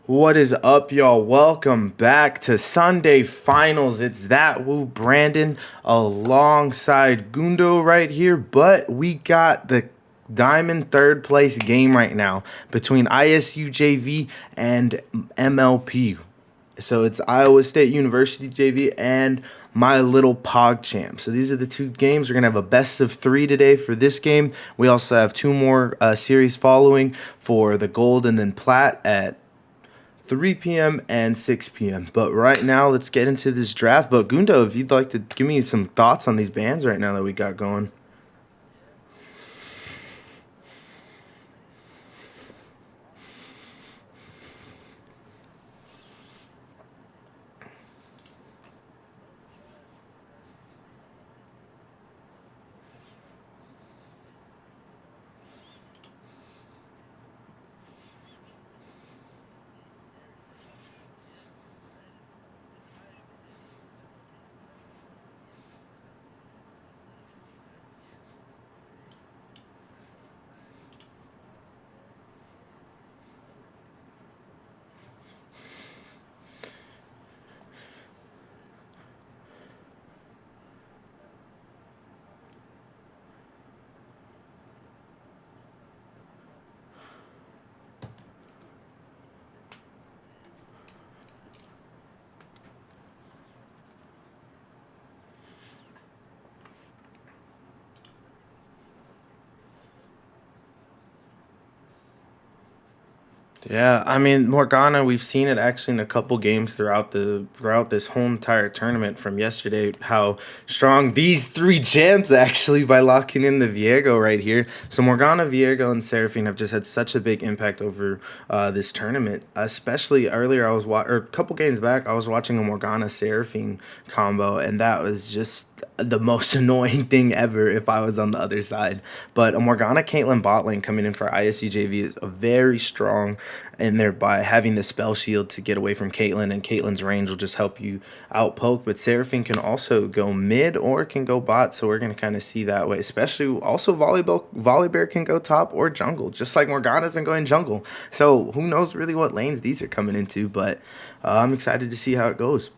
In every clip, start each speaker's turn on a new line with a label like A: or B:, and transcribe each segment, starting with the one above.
A: What is up, y'all? Welcome back to Sunday Finals. It's that Woo Brandon alongside Gundo right here, but we got the Diamond third place game right now between ISU JV and MLP. So it's Iowa State University JV and my little Pogchamp. So these are the two games. We're going to have a best of three today for this game. We also have two more series following for the gold and then plat at 3 p.m. and 6 p.m. But right now, let's get into this draft. But Gundo, if you'd like to give me some thoughts on these bands right now that we got going. Yeah, I mean Morgana, we've seen it actually in a couple games throughout this whole entire tournament from yesterday. How strong these three gems actually by locking in the Viego right here. So Morgana, Viego, and Seraphine have just had such a big impact over this tournament. Especially earlier, or a couple games back, I was watching a Morgana Seraphine combo, and that was just the most annoying thing ever if I was on the other side. But a Morgana Caitlyn bot lane coming in for ISUJV is a very strong in there by having the spell shield to get away from Caitlyn, and Caitlyn's range will just help you out poke. But Seraphine can also go mid or can go bot, so we're gonna kind of see that way. Especially also Volibear can go top or jungle, just like Morgana's been going jungle. So who knows really what lanes these are coming into, but I'm excited to see how it goes.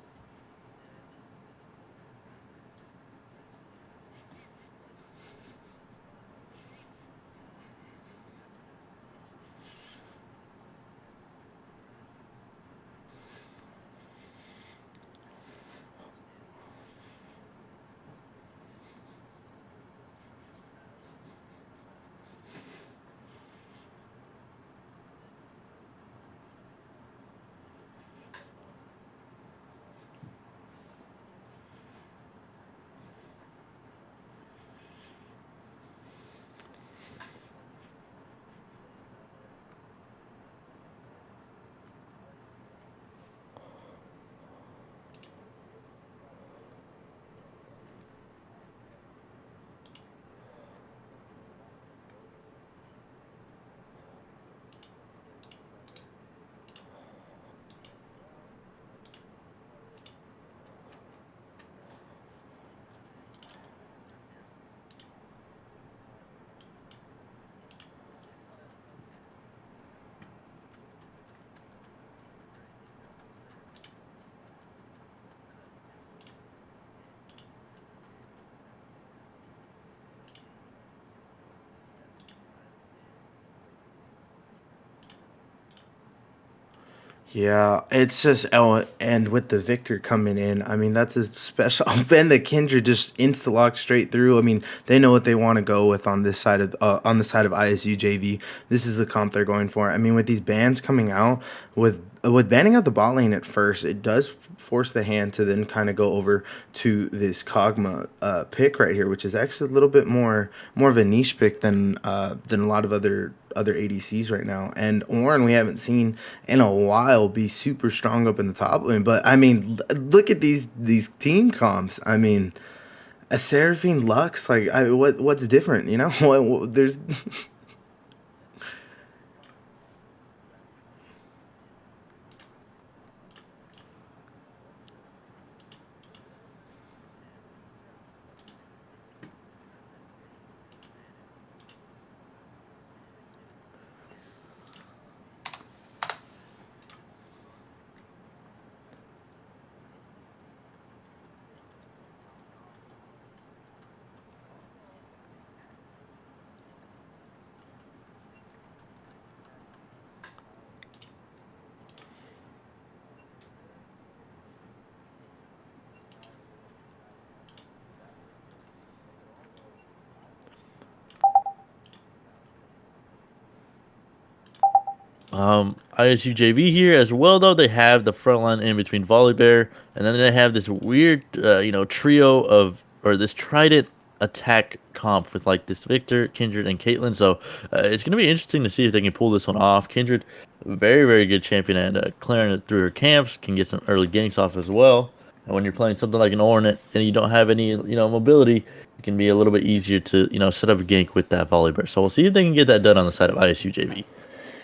A: Yeah, it's just and with the Victor coming in, I mean that's a special. And the Kindred just insta lock straight through. I mean they know what they want to go with on this side of ISU JV. This is the comp they're going for. I mean with these bans coming out with banning out the bot lane at first, it does force the hand to then kind of go over to this Kog'Maw pick right here, which is actually a little bit more of a niche pick than a lot of other ADCs right now. And Ornn we haven't seen in a while be super strong up in the top lane. But I mean, look at these team comps. I mean, a Seraphine Lux, like what's different? You know, there's
B: ISU JV here as well, though they have the front line in between Volibear, and then they have this weird, trio of or this trident attack comp with like this Victor, Kindred, and Caitlyn. So it's gonna be interesting to see if they can pull this one off. Kindred, very very good champion at clearing it through her camps, can get some early ganks off as well. And when you're playing something like an Ornate and you don't have any mobility, it can be a little bit easier to set up a gank with that Volibear. So we'll see if they can get that done on the side of ISU JV.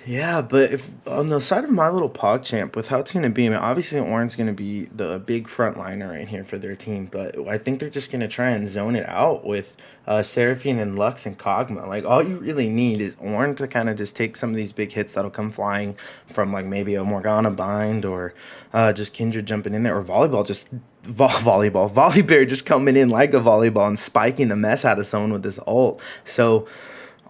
A: Yeah, but if on the side of my little Pogchamp, with how it's going to be, I mean, obviously Oran's going to be the big front liner right here for their team, but I think they're just going to try and zone it out with Seraphine and Lux and Kog'Maw. Like, all you really need is Ornn to kind of just take some of these big hits that'll come flying from, like, maybe a Morgana bind or just Kindred jumping in there, or Volleyball just Volibear just coming in like a volleyball and spiking the mess out of someone with this ult. So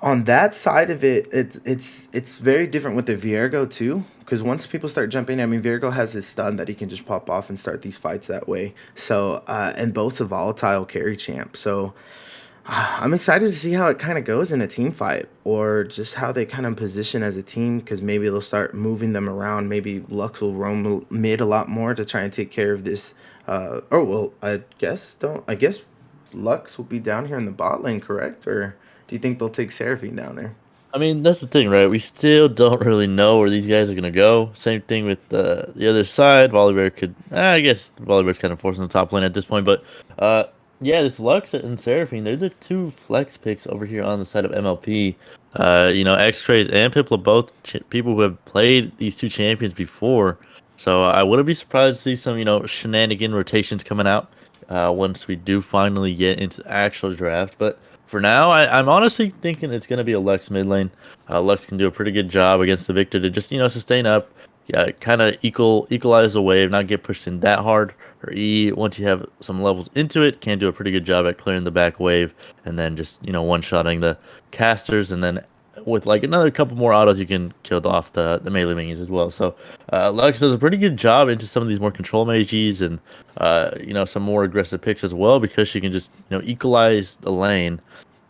A: on that side of it, it's very different with the Viergo too. Because once people start jumping, I mean, Viergo has his stun that he can just pop off and start these fights that way. So, and both a volatile carry champ. So, I'm excited to see how it kind of goes in a team fight, or just how they kind of position as a team. Because maybe they'll start moving them around. Maybe Lux will roam mid a lot more to try and take care of this. Oh well, I guess Lux will be down here in the bot lane, correct? Or do you think they'll take Seraphine down there?
B: I mean, that's the thing, right? We still don't really know where these guys are gonna go. Same thing with the other side. Volibear could, I guess, Volibear's kind of forcing the top lane at this point, but uh, yeah, this Lux and Seraphine, they're the two flex picks over here on the side of MLP. X-Craze and Pipla, both people who have played these two champions before. So I wouldn't be surprised to see some, shenanigan rotations coming out once we do finally get into the actual draft. But for now, I'm honestly thinking it's going to be a Lux mid lane. Lux can do a pretty good job against the Victor to just, sustain up. Yeah, kind of equalize the wave, not get pushed in that hard. Or E, once you have some levels into it, can do a pretty good job at clearing the back wave and then just, one-shotting the casters. And then with like another couple more autos, you can kill off the melee minions as well. So Lux does a pretty good job into some of these more control mages and, some more aggressive picks as well, because she can just, equalize the lane,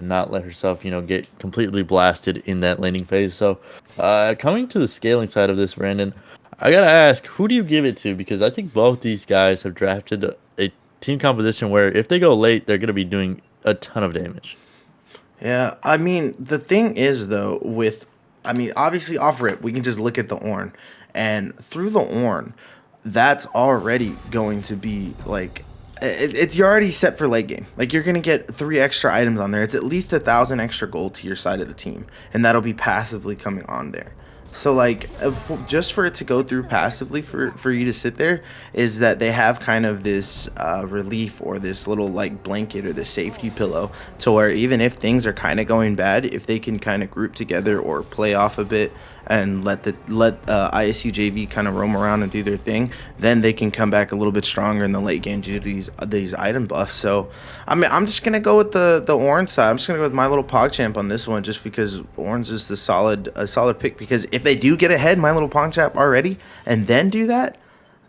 B: not let herself, get completely blasted in that laning phase. So, coming to the scaling side of this, Brandon, I gotta ask, who do you give it to? Because I think both these guys have drafted a team composition where if they go late, they're gonna be doing a ton of damage.
A: Yeah, I mean, the thing is though, I mean, obviously off rip, we can just look at the Ornn, and through the Ornn, that's already going to be like, it's you're already set for late game. Like, you're gonna get 3 extra items on there. It's at least 1,000 extra gold to your side of the team, and that'll be passively coming on there. So like, just for it to go through passively for you to sit there, is that they have kind of this relief, or this little like blanket or this safety pillow, to where even if things are kind of going bad, if they can kind of group together or play off a bit and let ISU JV kind of roam around and do their thing, then they can come back a little bit stronger in the late game due to these item buffs. So, I mean, I'm just gonna go with the orange side. I'm just gonna go with my little Pogchamp on this one, just because orange is a solid pick. Because if they do get ahead, my little Pogchamp already, and then do that,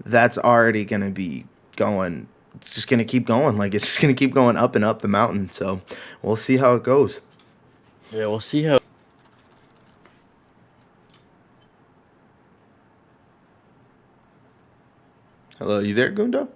A: that's already gonna be going. It's just gonna keep going. Like, it's just gonna keep going up and up the mountain. So we'll see how it goes.
B: Yeah, we'll see how.
A: Hello, you there, Gundo?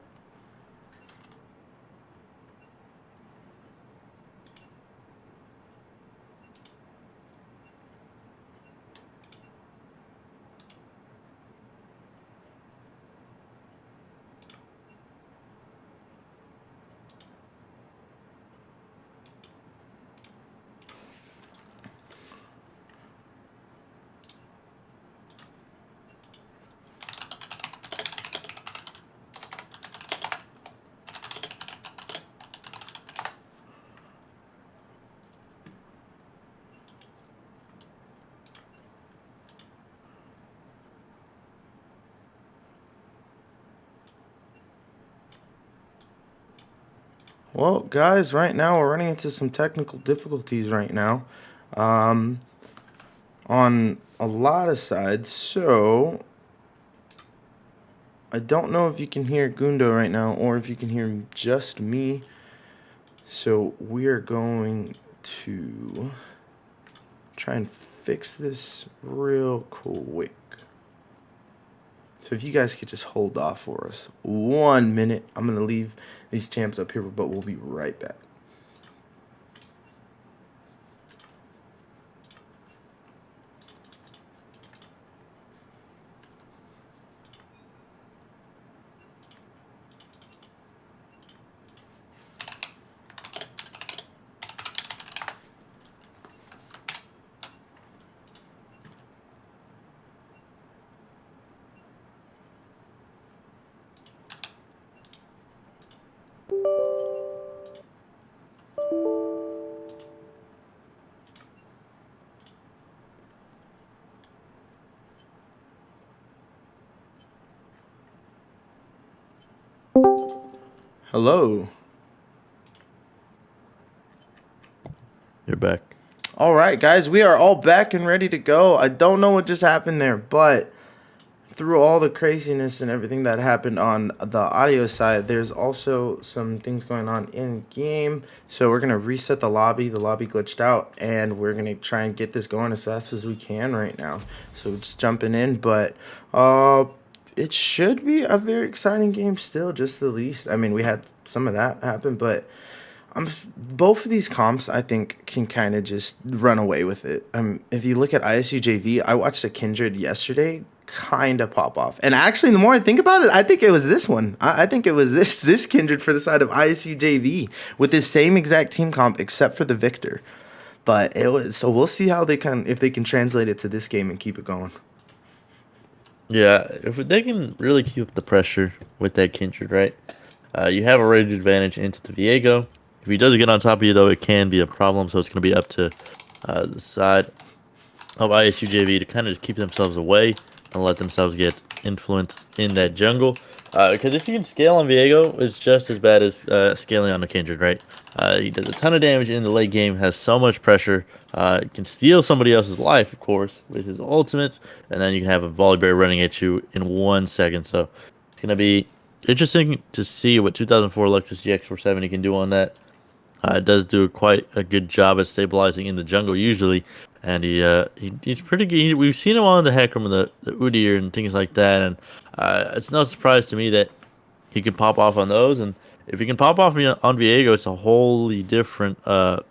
A: Well, guys, right now we're running into some technical difficulties right now, um, on a lot of sides. So I don't know if you can hear Gundo right now, or if you can hear just me. So we are going to try and fix this real quick. So if you guys could just hold off for us 1 minute, I'm going to leave these champs up here, but we'll be right back. Hello.
B: You're back.
A: All right, guys, we are all back and ready to go. I don't know what just happened there, but through all the craziness and everything that happened on the audio side, there's also some things going on in game. So we're going to reset the lobby. The lobby glitched out, and we're going to try and get this going as fast as we can right now. So just jumping in, but it should be a very exciting game still, just the least. I mean, we had some of that happen, but both of these comps, I think, can kind of just run away with it. If you look at ISU JV, I watched a Kindred yesterday kind of pop off. And actually, the more I think about it, I think it was this one. I think it was this Kindred for the side of ISU JV with this same exact team comp except for the Victor. But it was, so we'll see how if they can translate it to this game and keep it going.
B: Yeah, if they can really keep up the pressure with that Kindred, right? You have a rated advantage into the Viego. If he does get on top of you, though, it can be a problem. So it's going to be up to the side of ISU JV to kind of just keep themselves away and let themselves get influenced in that jungle. Because if you can scale on Viego, it's just as bad as scaling on a Kindred, right? He does a ton of damage in the late game, has so much pressure, can steal somebody else's life, of course, with his ultimates, and then you can have a Volibear running at you in 1 second. So it's going to be interesting to see what 2004 Luxus GX470 can do on that. It does do quite a good job at stabilizing in the jungle usually, and he's pretty good. We've seen him on the Hecarim and the Udyr and things like that, and it's no surprise to me that he can pop off on those. And if he can pop off on Viego, it's a wholly different, it's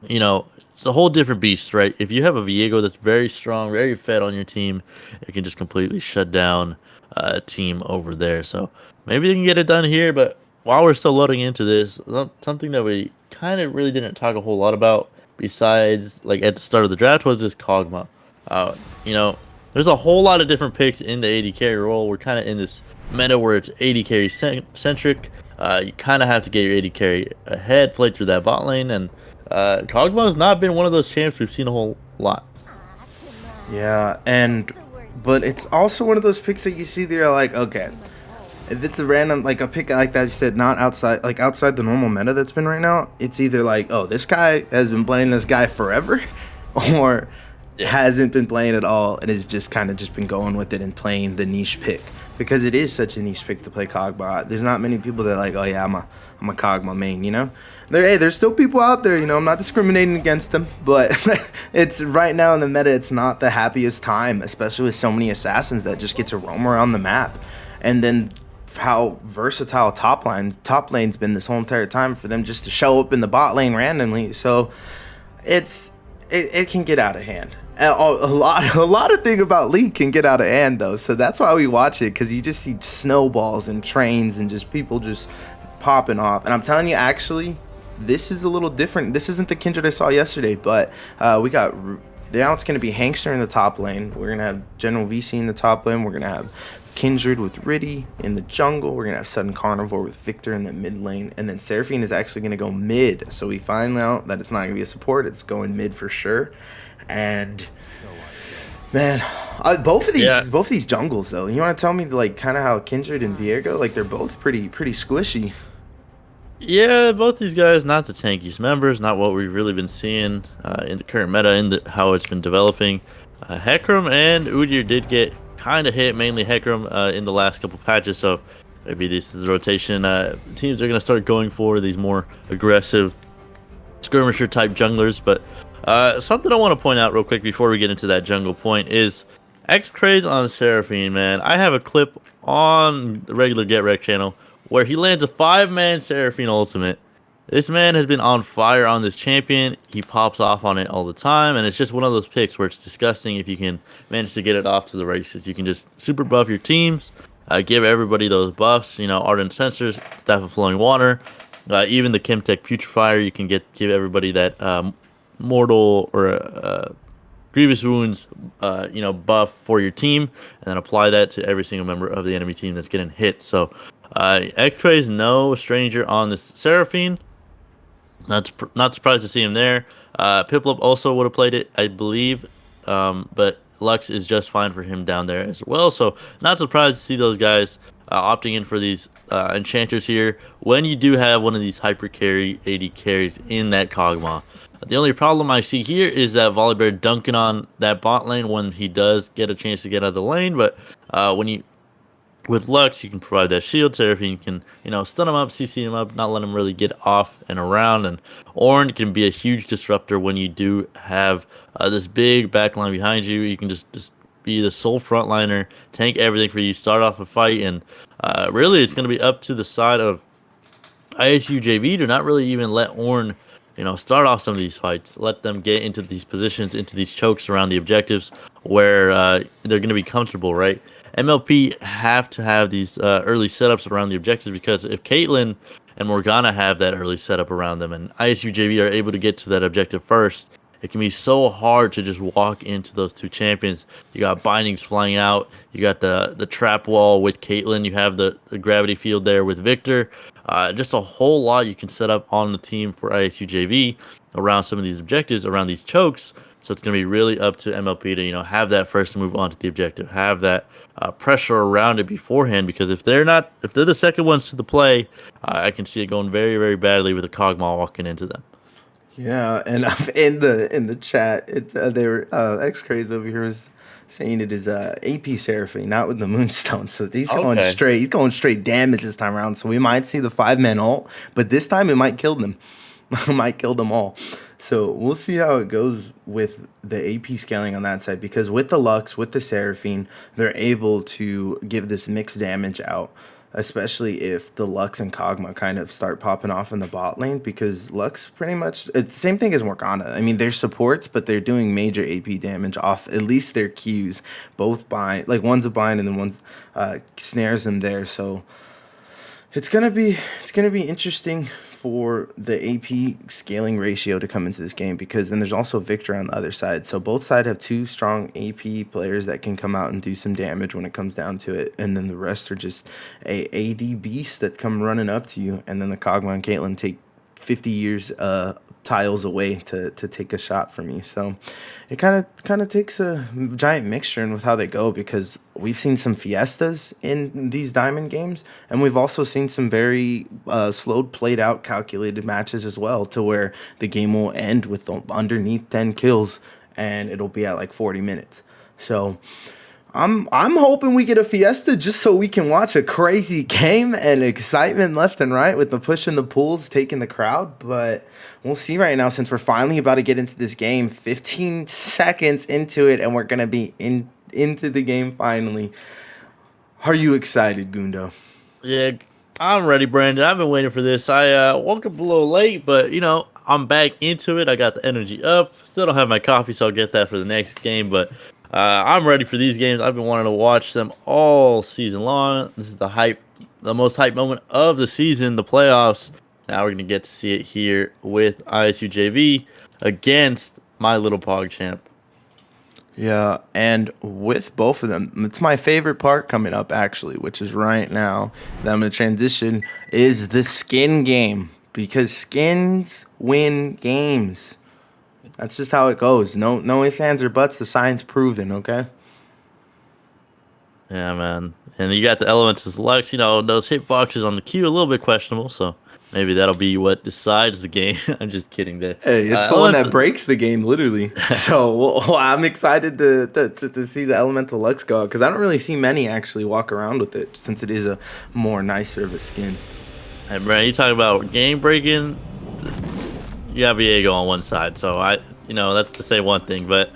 B: a whole different beast, right? If you have a Viego that's very strong, very fed on your team, it can just completely shut down a team over there. So maybe they can get it done here, but while we're still loading into this, something that we kind of really didn't talk a whole lot about besides like at the start of the draft was this Kog'Maw. There's a whole lot of different picks in the AD carry role. We're kind of in this meta where it's AD carry centric. You kind of have to get your AD carry ahead, play through that bot lane, and Kog'Maw has not been one of those champs we've seen a whole lot.
A: Yeah, but it's also one of those picks that you see there like, okay, if it's a random, like a pick like that, you said, not outside the normal meta that's been right now, it's either like, oh, this guy has been playing this guy forever, or hasn't been playing at all and has just kind of just been going with it and playing the niche pick. Because it is such a niche pick to play Kog'Maw. There's not many people that are like, oh yeah, I'm a Kog'Maw main, you know? There's still people out there, I'm not discriminating against them, but it's right now in the meta, it's not the happiest time, especially with so many assassins that just get to roam around the map. And then how versatile top lane's been this whole entire time for them just to show up in the bot lane randomly. So it can get out of hand. A lot of thing about League can get out of hand though, so that's why we watch it, because you just see snowballs and trains and just people just popping off. And I'm telling you, actually, this is a little different. This isn't the Kindred I saw yesterday, but we got now it's going to be Hankster in the top lane. We're going to have General VC in the top lane. We're going to have Kindred with Riddy in the jungle. We're going to have Sudden Carnivore with Victor in the mid lane. And then Seraphine is actually going to go mid. So we find out that it's not going to be a support. It's going mid for sure. And man, both of these jungles though. You want to tell me like kind of how Kindred and Viego, like they're both pretty squishy.
B: Yeah, both these guys not the tankiest members, not what we've really been seeing in the current meta, how it's been developing. Hecarim and Udyr did get kind of hit, mainly Hecarim in the last couple patches, so maybe this is a rotation. Teams are going to start going for these more aggressive skirmisher type junglers, but Something I want to point out real quick before we get into that jungle point is X-Craze on Seraphine, man. I have a clip on the regular Get Wrecked channel where he lands a 5-man Seraphine ultimate. This man has been on fire on this champion. He pops off on it all the time, and it's just one of those picks where it's disgusting if you can manage to get it off to the races. You can just super buff your teams, give everybody those buffs, Ardent Sensors, Staff of Flowing Water, even the Chemtech Putrefier, you can give everybody that mortal or grievous wounds, buff for your team, and then apply that to every single member of the enemy team that's getting hit. So, X-Ray is no stranger on this Seraphine. Not surprised to see him there. Piplup also would have played it, I believe, but Lux is just fine for him down there as well. So, not surprised to see those guys opting in for these enchanters here when you do have one of these hyper carry AD carries in that Kog'Maw. The only problem I see here is that Volibear dunking on that bot lane when he does get a chance to get out of the lane, but with Lux, you can provide that shield. Seraphine can, stun him up, CC him up, not let him really get off and around. And Ornn can be a huge disruptor when you do have this big backline behind you. You can just be the sole frontliner, tank everything for you, start off a fight, and really it's going to be up to the side of ISU JV to not really even let Ornn, start off some of these fights. Let them get into these positions, into these chokes around the objectives where they're going to be comfortable, right? MLP have to have these early setups around the objectives, because if Caitlyn and Morgana have that early setup around them and ISU JV are able to get to that objective first, it can be so hard to just walk into those two champions. You got bindings flying out. You got the trap wall with Caitlyn. You have the gravity field there with Victor. Just a whole lot you can set up on the team for ISU JV around some of these objectives, around these chokes. So it's going to be really up to MLP to, have that first move onto the objective, have that pressure around it beforehand, because if they're the second ones to the play, I can see it going very, very badly with a Kog'Maw walking into them.
A: Yeah, and in the chat, they were X-Craze over here was saying it is AP Seraphine, not with the Moonstone. So he's going straight. He's going straight damage this time around. So we might see the 5-man ult, but this time it might kill them. It might kill them all. So we'll see how it goes with the AP scaling on that side, because with the Lux, with the Seraphine, they're able to give this mixed damage out, especially if the Lux and Kog'Maw kind of start popping off in the bot lane, because Lux pretty much, it's the same thing as Morgana. I mean, they're supports, but they're doing major AP damage off at least their Qs. Both bind, like one's a bind and then one's snares them there. So it's gonna be interesting for the AP scaling ratio to come into this game, because then there's also Victor on the other side. So both sides have two strong AP players that can come out and do some damage when it comes down to it, and then the rest are just a AD beasts that come running up to you, and then the Kog'Maw and Caitlyn take 50 years tiles away to take a shot from you. So it kind of takes a giant mixture in with how they go, because we've seen some fiestas in these diamond games, and we've also seen some very slowed, played out, calculated matches as well, to where the game will end with underneath 10 kills and it'll be at like 40 minutes. So I'm hoping we get a fiesta just so we can watch a crazy game and excitement left and right with the push and the pulls taking the crowd. But we'll see right now, since we're finally about to get into this game, 15 seconds into it, and we're going to be into the game finally. Are you excited, Gundo?
B: Yeah, I'm ready, Brandon. I've been waiting for this. I woke up a little late, but, I'm back into it. I got the energy up. Still don't have my coffee, so I'll get that for the next game, but I'm ready for these games. I've been wanting to watch them all season long. This is the most hype moment of the season, the playoffs. Now we're going to get to see it here with ISU JV against my little Pogchamp.
A: Yeah, and with both of them, it's my favorite part coming up, actually, which is right now that I'm going to transition, is the skin game, because skins win games. That's just how it goes. No ifs, ands, or buts. The science proven, okay?
B: Yeah, man. And you got the elements as Lux. Those hitboxes on the Q, a little bit questionable, so maybe that'll be what decides the game. I'm just kidding there.
A: Hey, it's the one that breaks the game, literally. So I'm excited to see the Elemental Lux go out, because I don't really see many actually walk around with it, since it is a more nicer of a skin.
B: Hey, Brad, you talk about game breaking. You got Viego on one side, so that's to say one thing, but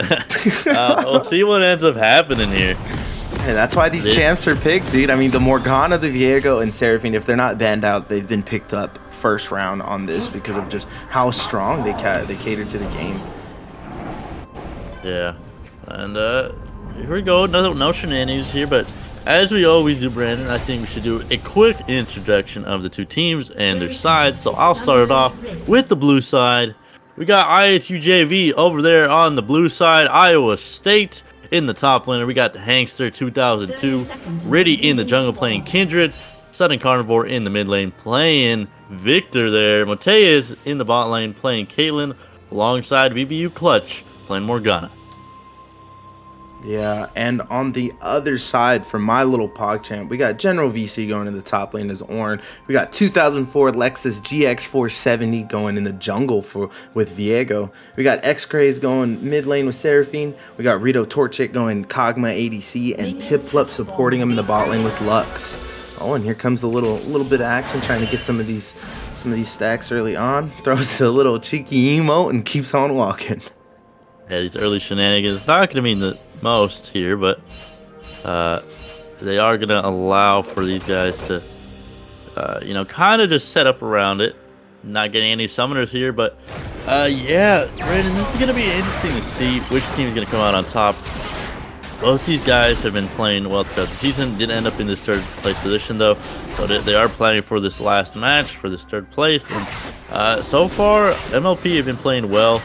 B: we'll see what ends up happening here.
A: Hey, that's why these champs are picked, dude. I mean, the Morgana, the Viego, and Seraphine, if they're not banned out, they've been picked up first round on this because of just how strong they cater to the game.
B: Yeah, and here we go. No shenanigans here, but as we always do, Brandon, I think we should do a quick introduction of the two teams and their sides. So I'll start it off with the blue side. We got ISU JV over there on the blue side, Iowa State. In the top laner, we got the Hankster 2002, Riddy in the jungle playing Kindred, Sudden Carnivore in the mid lane playing Victor there, Mateus in the bot lane playing Caitlyn, alongside VBU Clutch playing Morgana.
A: Yeah, and on the other side, for my little Pogchamp, we got General VC going in the top lane as Ornn. We got 2004 Lexus GX470 going in the jungle with Viego. We got X-Craze going mid lane with Seraphine. We got Rito Torchic going Kog'Maw ADC, and Piplup supporting him in the bot lane with Lux. Oh, and here comes a little bit of action, trying to get some of these stacks early on. Throws a little cheeky emote and keeps on walking.
B: Yeah, these early shenanigans not going to mean the most here, but they are going to allow for these guys to, kind of just set up around it. Not getting any summoners here, but yeah, Brandon, this is going to be interesting to see which team is going to come out on top. Both these guys have been playing well throughout the season. Did end up in this third place position though, so they are planning for this last match for this third place. And so far, MLP have been playing well.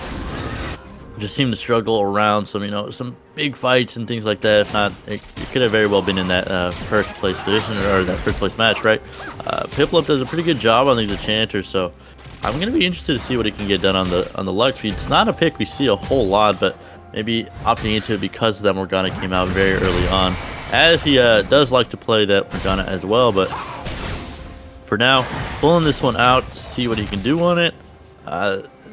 B: Just seem to struggle around some big fights and things like that. If not, it could have very well been in that first place position or that first place match, right? Piplup does a pretty good job on these enchanters, so I'm gonna be interested to see what he can get done on the Lux feed. It's not a pick we see a whole lot, but maybe opting into it because that Morgana came out very early on, as he does like to play that Morgana as well. But for now, pulling this one out to see what he can do on it.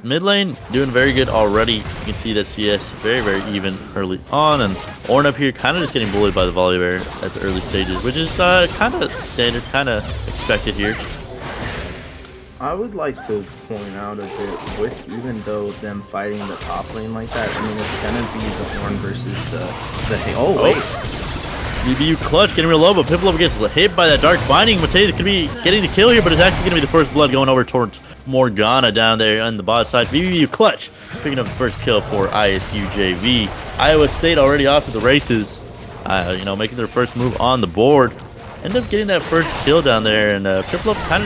B: Mid lane doing very good already. You can see that CS very even early on, and Ornn up here kind of just getting bullied by the Volibear at the early stages, which is kind of standard, kind of expected here.
A: I would like to point out a bit, with even though them fighting the top lane like that, I mean, it's gonna be the Ornn versus the oh wait.
B: VBU Clutch getting real low, but Piplup gets hit by that Dark Binding. Mateus could be getting the kill here, but it's actually going to be the first blood going over towards Morgana down there on the bot side. VBU Clutch picking up the first kill for ISU JV. Iowa State already off to the races, making their first move on the board. End up getting that first kill down there, and Piplup kind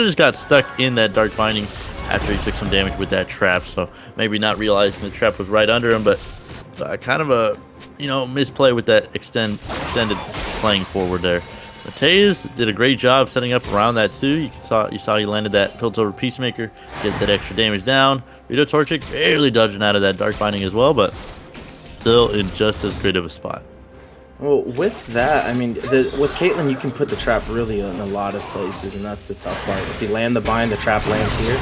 B: of just got stuck in that Dark Binding after he took some damage with that trap. So maybe not realizing the trap was right under him, but kind of a misplay with that extended playing forward there. Mateus did a great job setting up around that too. You saw he landed that Pilt over Peacemaker, get that extra damage down. Rito Torchic barely dodging out of that Dark Binding as well, but still in just as good of a spot.
A: Well, with that, I mean, with Caitlyn, you can put the trap really in a lot of places, and that's the tough part. If you land the bind, the trap lands here.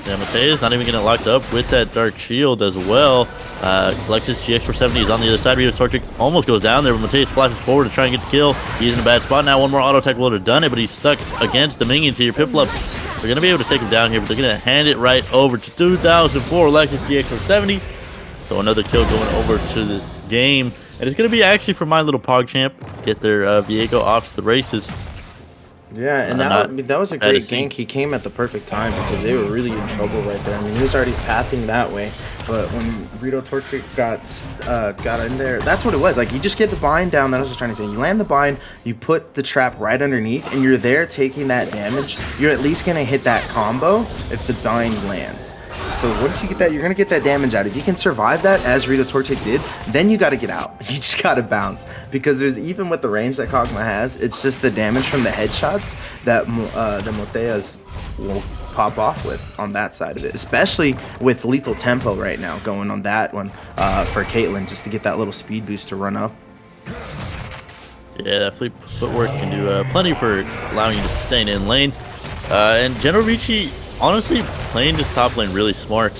B: Yeah, Mateus not even getting locked up with that Dark Shield as well. Lexus GX470 is on the other side. Rito Torchic almost goes down there, but Mateus flashes forward to try and get the kill. He's in a bad spot now. One more auto attack would have done it, but he's stuck against the minions here. Piplup, they're going to be able to take him down here, but they're going to hand it right over to 2004 Lexus GX470. So another kill going over to this game. And it's going to be actually for my little Pogchamp. Get their Viego off to the races.
A: Yeah, and that was a great gank. He came at the perfect time because they were really in trouble right there. I mean, he was already pathing that way, but when Rito Torchic got in there, that's what it was. Like, you just get the bind down. That was what I was trying to say. You land the bind, you put the trap right underneath, and you're there taking that damage. You're at least gonna hit that combo if the bind lands. So once you get that, you're going to get that damage out. If you can survive that, as Rito Torchic did, then you got to get out. You just got to bounce. Because there's, even with the range that Kog'Maw has, it's just the damage from the headshots that the Moteas will pop off with on that side of it. Especially with lethal tempo right now going on that one for Caitlyn, just to get that little speed boost to run up.
B: Yeah, that footwork can do plenty for allowing you to stay in lane. And General Ricci, honestly, playing this top lane really smart.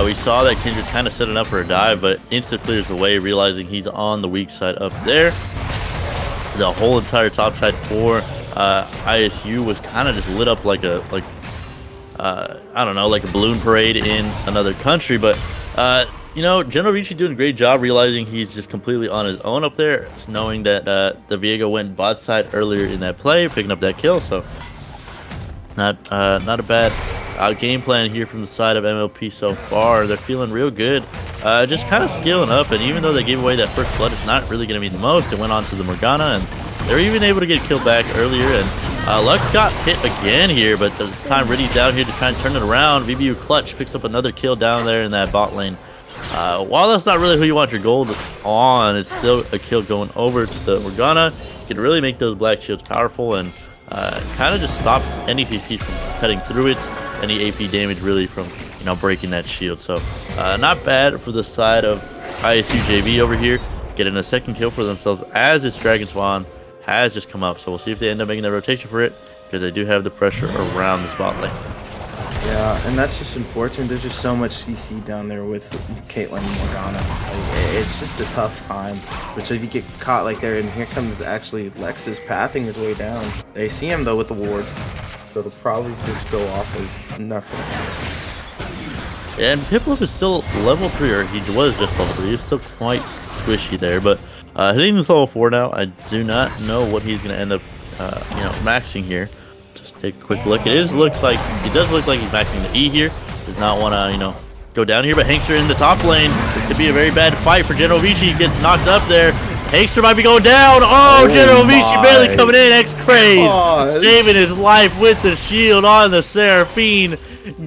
B: We saw that Kindred kind of set it up for a dive, but insta clears the way, realizing he's on the weak side up there. The whole entire top side for ISU was kind of just lit up like I don't know, like a balloon parade in another country. But you know, General Ricci doing a great job realizing he's just completely on his own up there, just knowing that the Viego went bot side earlier in that play, picking up that kill. So not a bad game plan here from the side of MLP so far. They're feeling real good. Just kind of scaling up, and even though they gave away that first blood, it's not really going to be the most. It went on to the Morgana, and they were even able to get killed back earlier. And Luck got hit again here, but this time Riddy's down here to try and turn it around. VBU Clutch picks up another kill down there in that bot lane. While that's not really who you want your gold on, it's still a kill going over to the Morgana. You can really make those black shields powerful and kind of just stop any CC from cutting through it, any AP damage really from, you know, breaking that shield. So not bad for the side of ISU JV over here, getting a second kill for themselves as this Dragon Spawn has just come up. So we'll see if they end up making the rotation for it, because they do have the pressure around this bot lane.
A: Yeah, and that's just unfortunate. There's just so much CC down there with Caitlyn and Morgana. Like, it's just a tough time. Which if you get caught like there, and here comes actually Lexus pathing his way down. They see him though with the ward, so they'll probably just go off as nothing.
B: And Piplup is still level 3, or he was just level 3. He's still quite squishy there, but hitting this level 4 now, I do not know what he's going to end up, you know, maxing here. Just take a quick look. It does look like he's maxing the E here. Does not want to, you know, go down here, but Hankster in the top lane. This could be a very bad fight for General Vici. He gets knocked up there. Hankster might be going down. Oh, General Vici barely coming in. X-Craze saving his life with the shield on the Seraphine.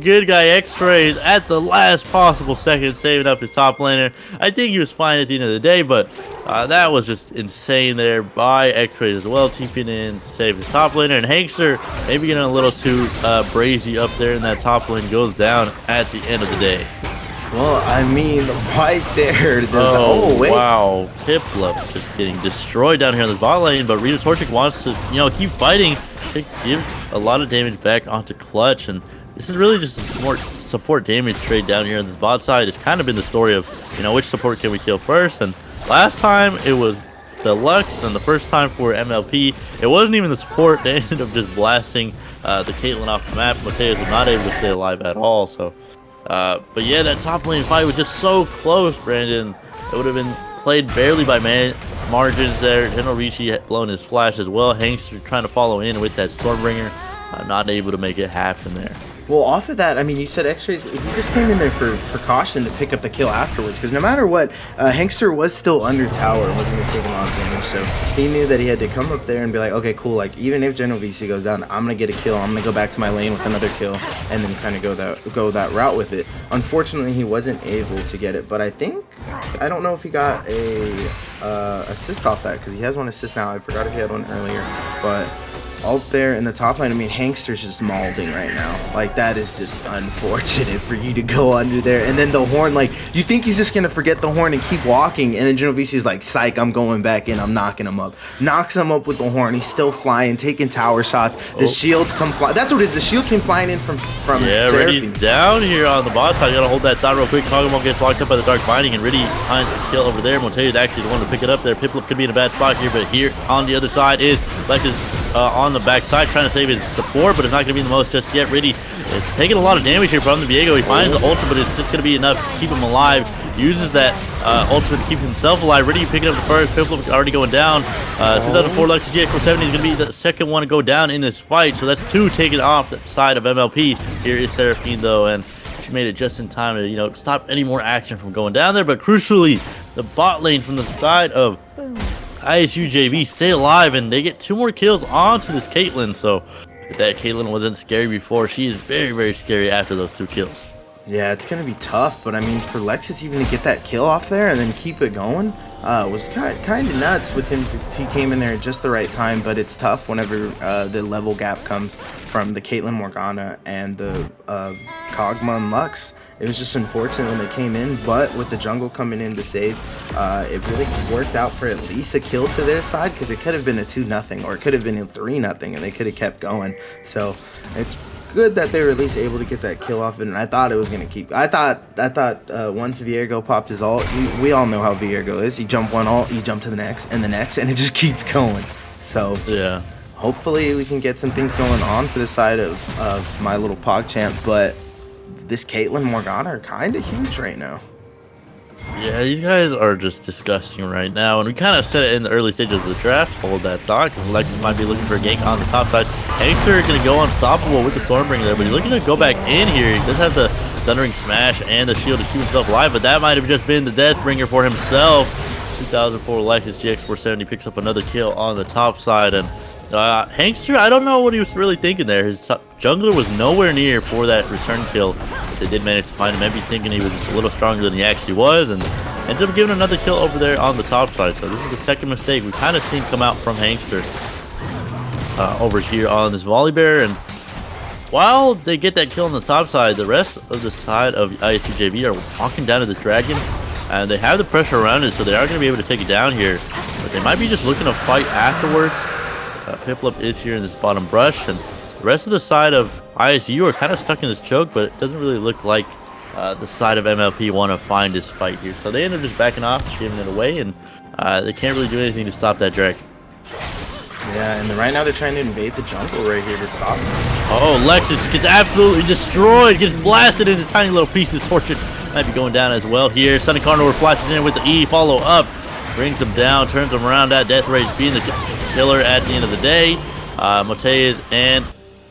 B: Good guy X-Rays at the last possible second, saving up his top laner. I think he was fine at the end of the day, but that was just insane there by X-Rays as well, TPing in to save his top laner. And Hankster maybe getting a little too brazy up there in that top lane, goes down at the end of the day.
A: Well, I mean, right there.
B: Oh, wow. Piplup just getting destroyed down here in this bot lane, but Rita Torchic wants to, you know, keep fighting. It gives a lot of damage back onto Clutch, and this is really just a support damage trade down here on this bot side. It's kind of been the story of, you know, which support can we kill first. And last time it was the Lux, and the first time for MLP, it wasn't even the support. They ended up just blasting the Caitlyn off the map. Mateus was not able to stay alive at all. So, but yeah, that top lane fight was just so close, Brandon. It would have been played barely by margins there. General Ricci had blown his flash as well. Hankster trying to follow in with that Stormbringer. Not able to make it happen there.
A: Well, off of that, I mean, you said X-Rays, he just came in there for caution to pick up the kill afterwards, because no matter what, Hankster was still under tower and wasn't going to take a lot of damage, so he knew that he had to come up there and be like, okay, cool, like, even if General VC goes down, I'm going to get a kill, I'm going to go back to my lane with another kill, and then kind of go that route with it. Unfortunately, he wasn't able to get it, but I don't know if he got a assist off that, because he has one assist now. I forgot if he had one earlier, but out there in the top lane, I mean, Hankster's just mauling right now. Like, that is just unfortunate for you to go under there. And then the horn, like, you think he's just going to forget the horn and keep walking. And then General VC's like, psych, I'm going back in. I'm knocking him up. Knocks him up with the horn. He's still flying, taking tower shots. The shields come flying. That's what it is. The shield came flying in from
B: yeah, Riddy down here on the boss side. You got to hold that thought real quick. Kog'Maw gets locked up by the Dark Binding, and Riddy finds a kill over there. Monte's actually the one to pick it up there. Piplup could be in a bad spot here, but here on the other side is Lexus on the back side trying to save his support, but it's not going to be the most just yet. Riddy is taking a lot of damage here from the Viego. He finds the ultimate, but it's just going to be enough to keep him alive. Uses that ultimate to keep himself alive. Riddy picking up the first. Piplup already going down. 2004 Lexus GX470 is going to be the second one to go down in this fight, so that's two taken off the side of MLP. Here is Seraphine though, and she made it just in time to, you know, stop any more action from going down there. But crucially, the bot lane from the side of ISU JV stay alive, and they get 2 more kills onto this Caitlyn. So if that Caitlyn wasn't scary before, she is very, very scary after those 2 kills.
A: Yeah, it's going to be tough, but I mean, for Lexus even to get that kill off there and then keep it going was kind of nuts with him. He came in there at just the right time, but it's tough whenever the level gap comes from the Caitlyn Morgana and the Kog'Maw and Lux. It was just unfortunate when they came in, but with the jungle coming in to save, it really worked out for at least a kill to their side, because it could have been a 2-0 or it could have been a 3-0, and they could have kept going. So it's good that they were at least able to get that kill off, and I thought it was going to keep. I thought once Viego popped his ult, we all know how Viego is. You jump one ult, you jump to the next, and it just keeps going. So
B: yeah.
A: hopefully we can get some things going on for the side of my little Pogchamp, but this Caitlyn Morgana are kind of huge right now.
B: Yeah, these guys are just disgusting right now, and we kind of said it in the early stages of the draft. Hold that thought, because Alexis might be looking for a gank on the top side. Hangster is going to go unstoppable with the Stormbringer there, but he's looking to go back in here. He does have the Thundering Smash and the shield to keep himself alive, but that might have just been the Deathbringer for himself. 2004 Alexis GX470 picks up another kill on the top side, and Hangster, I don't know what he was really thinking there. His jungler was nowhere near for that return kill. But they did manage to find him, maybe thinking he was just a little stronger than he actually was, and ended up giving another kill over there on the top side. So this is the second mistake we've kind of seen come out from Hangster over here on this Volibear. And while they get that kill on the top side, the rest of the side of ISU JV are walking down to the Dragon, and they have the pressure around it, so they are going to be able to take it down here. But they might be just looking to fight afterwards. Piplup is here in this bottom brush, and the rest of the side of ISU are kind of stuck in this choke, but it doesn't really look like the side of MLP want to find this fight here. So they end up just backing off, giving it away, and they can't really do anything to stop that Dragon.
A: Yeah, and right now they're trying to invade the jungle right here to stop him.
B: Oh, Lexus gets absolutely destroyed, gets blasted into tiny little pieces. Fortune might be going down as well here. Sunny Carnivore flashes in with the E, follow up, brings him down, turns him around. That Death Rage being the killer at the end of the day. Moteas and